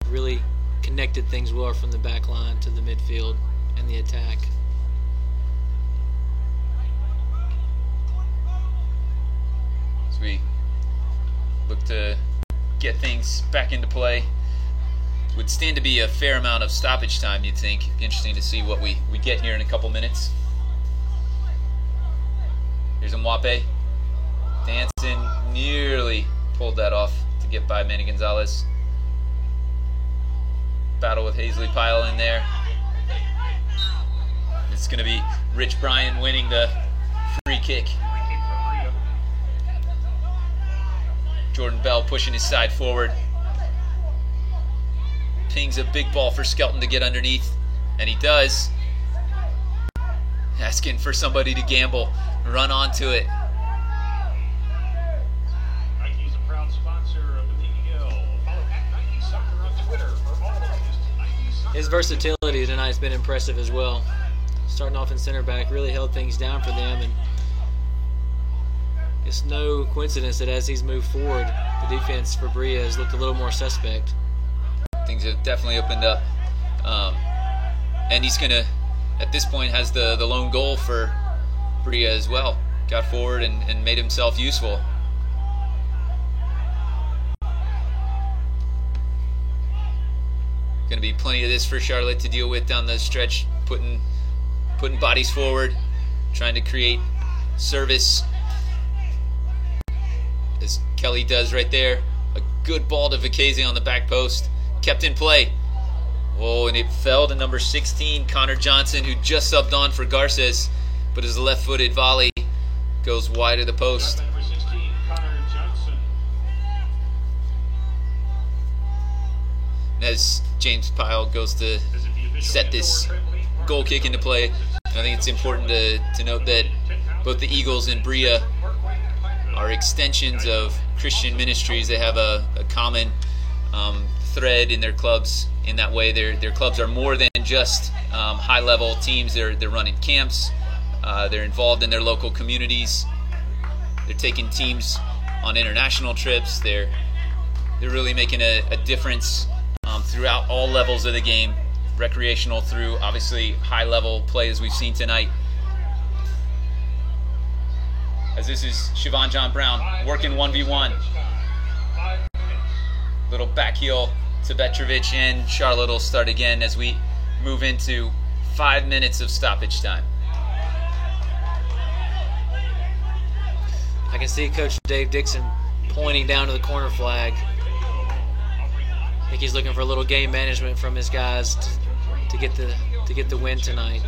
really connected things well from the back line to the midfield and the attack. As we look to get things back into play, would stand to be a fair amount of stoppage time, you'd think. Interesting to see what we get here in a couple minutes. Here's Mwape. Dancing, nearly pulled that off to get by Manny Gonzalez. Battle with Hazley Pyle in there. It's going to be Rich Bryan winning the free kick. Jordan Bell pushing his side forward. Pings a big ball for Skelton to get underneath, and he does. Asking for somebody to gamble, run onto it. His versatility tonight has been impressive as well. Starting off in center back, really held things down for them, and it's no coincidence that as he's moved forward, the defense for Berea has looked a little more suspect. Things have definitely opened up, and he's gonna, at this point, has the lone goal for Berea as well. Got forward and made himself useful. Going to be plenty of this for Charlotte to deal with down the stretch, putting bodies forward, trying to create service, as Kelly does right there. A good ball to Vicese on the back post, kept in play. Oh, and it fell to number 16, Connor Johnson, who just subbed on for Garces, but his left-footed volley goes wide of the post. Number 16, Connor Johnson. As James Pyle goes to set this goal kick into play, I think it's important to note that both the Eagles and Berea are extensions of Christian Ministries. They have a common thread in their clubs. In that way, their clubs are more than just high-level teams. They're running camps. They're involved in their local communities. They're taking teams on international trips. They're really making a difference throughout all levels of the game, recreational through obviously high-level play as we've seen tonight. As this is Siobhan John Brown working 1v1. Little back heel to Petrovic, and Charlotte will start again as we move into 5 minutes of stoppage time. I can see Coach Dave Dixon pointing down to the corner flag. I think he's looking for a little game management from his guys to get the win tonight.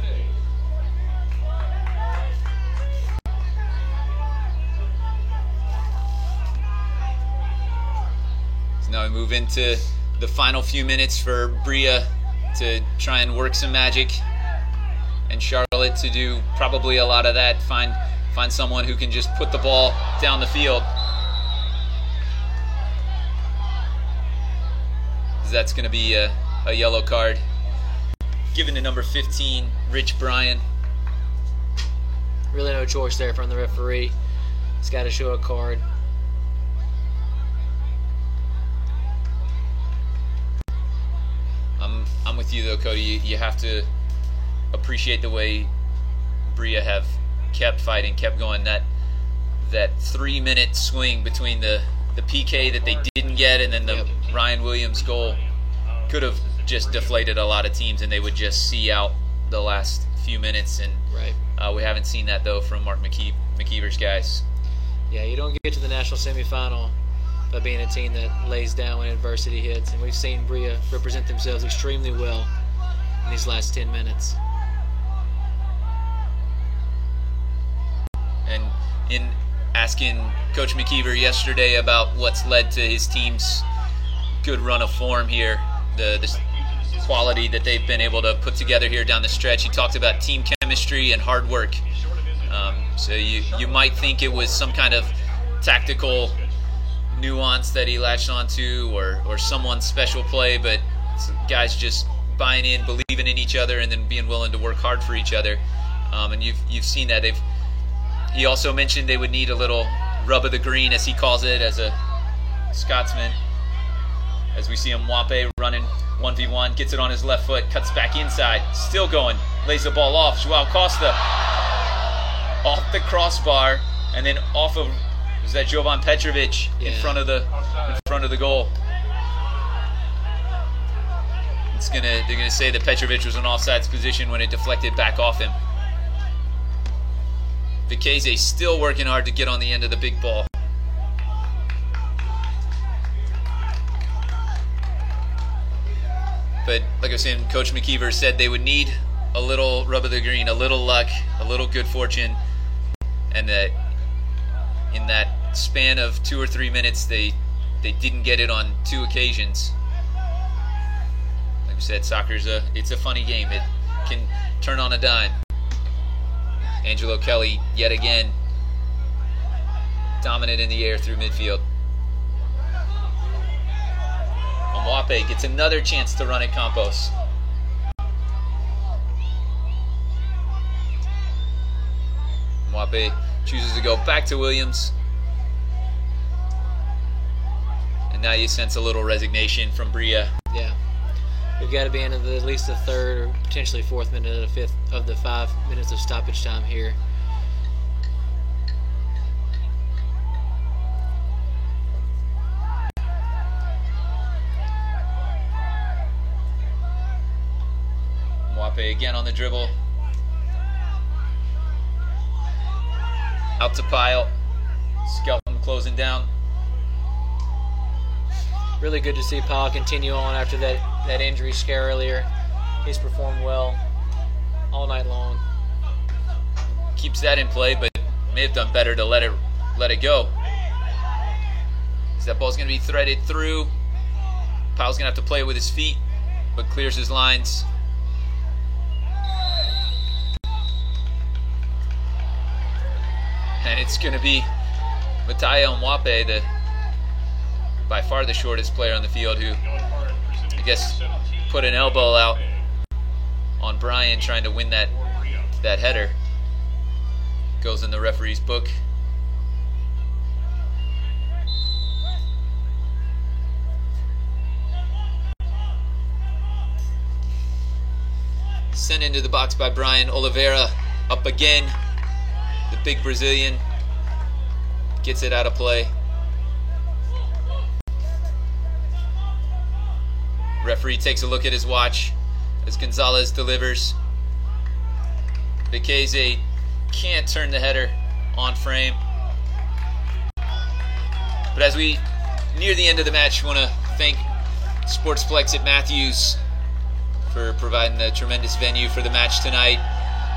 So now we move into the final few minutes for Berea to try and work some magic, and Charlotte to do probably a lot of that. Find someone who can just put the ball down the field. That's going to be a yellow card given to number 15, Rich Bryan. Really no choice there from the referee. He's got to show a card. I'm with you though, Cody. You have to appreciate the way Berea have kept fighting, kept going. That 3-minute swing between the PK that they didn't get and then the Ryan Williams goal could have just deflated a lot of teams, and they would just see out the last few minutes. And we haven't seen that though from Mark McKeever's guys. Yeah, you don't get to the national semifinal by being a team that lays down when adversity hits, and we've seen Berea represent themselves extremely well in these last 10 minutes. And in asking Coach McKeever yesterday about what's led to his team's good run of form here, the quality that they've been able to put together here down the stretch, he talked about team chemistry and hard work. So you might think it was some kind of tactical nuance that he latched onto, or someone's special play, but guys just buying in, believing in each other, and then being willing to work hard for each other. And you've seen that. He also mentioned they would need a little rub of the green, as he calls it, as a Scotsman. As we see him, Mwape running 1v1, gets it on his left foot, cuts back inside, still going, lays the ball off. Joao Costa off the crossbar, and then off of, was that Jovan Petrovic in front of the goal. They're gonna say that Petrovic was in offsides position when it deflected back off him. Vicese still working hard to get on the end of the big ball. But like I was saying, Coach McKeever said they would need a little rub of the green, a little luck, a little good fortune, and that in that span of 2 or 3 minutes, they didn't get it on 2 occasions. Like we said, soccer's it's a funny game. It can turn on a dime. Angelo Kelly, yet again, dominant in the air through midfield. Mwape gets another chance to run at Campos. Mwape chooses to go back to Williams. And now you sense a little resignation from Bria. Yeah. We've got to be into at least the third or potentially fourth minute of the fifth of the 5 minutes of stoppage time here. Mwape again on the dribble. Out to Pyle. Skelton closing down. Really good to see Pyle continue on after that injury scare earlier. He's performed well all night long. Keeps that in play, but may have done better to let it go. That ball's going to be threaded through. Pyle's going to have to play it with his feet, but clears his lines. And it's going to be Mataya Mwape, by far the shortest player on the field, who I guess put an elbow out on Brian trying to win that header. Goes in the referee's book. Sent into the box by Brian Oliveira. Up again. The big Brazilian gets it out of play. Referee takes a look at his watch as Gonzalez delivers. Bekeze can't turn the header on frame. But as we near the end of the match, we want to thank Sportsplex at Matthews for providing the tremendous venue for the match tonight.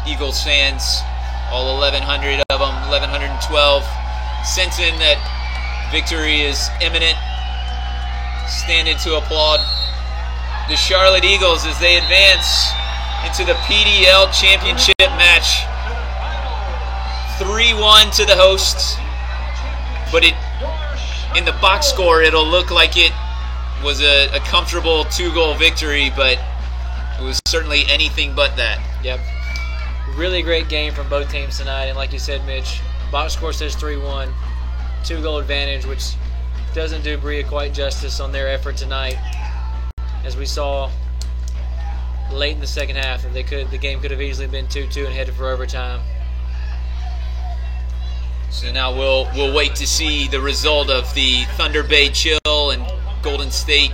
Eagles fans, all 1,100 of them, 1,112, sensing that victory is imminent, standing to applaud the Charlotte Eagles as they advance into the PDL Championship match. 3-1 to the hosts, but in the box score it'll look like it was a comfortable 2-goal victory, but it was certainly anything but that. Yep. Really great game from both teams tonight, and like you said, Mitch, box score says 3-1, 2-goal advantage, which doesn't do Bria quite justice on their effort tonight. As we saw late in the second half, that the game could have easily been 2-2 and headed for overtime. So now we'll wait to see the result of the Thunder Bay Chill and Golden State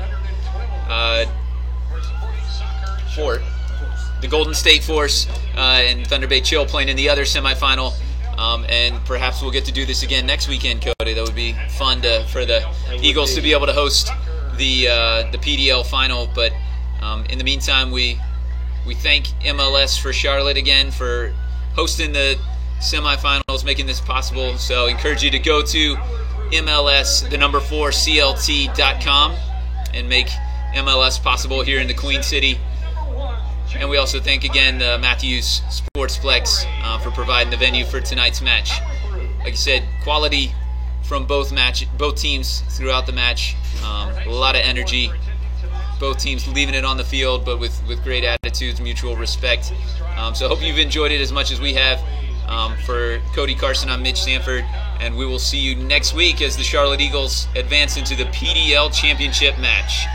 the Golden State Force and Thunder Bay Chill playing in the other semifinal. And perhaps we'll get to do this again next weekend, Cody. That would be fun for the Eagles to be able to host the PDL final. But in the meantime, we thank MLS for Charlotte again for hosting the semifinals, making this possible. So encourage you to go to MLS4CLT.com and make MLS possible here in the Queen City. And we also thank again Matthews Sportsplex for providing the venue for tonight's match. Like I said, quality from both teams throughout the match. A lot of energy. Both teams leaving it on the field, but with great attitudes, mutual respect. So I hope you've enjoyed it as much as we have. For Cody Carson, I'm Mitch Sanford, and we will see you next week as the Charlotte Eagles advance into the PDL Championship match.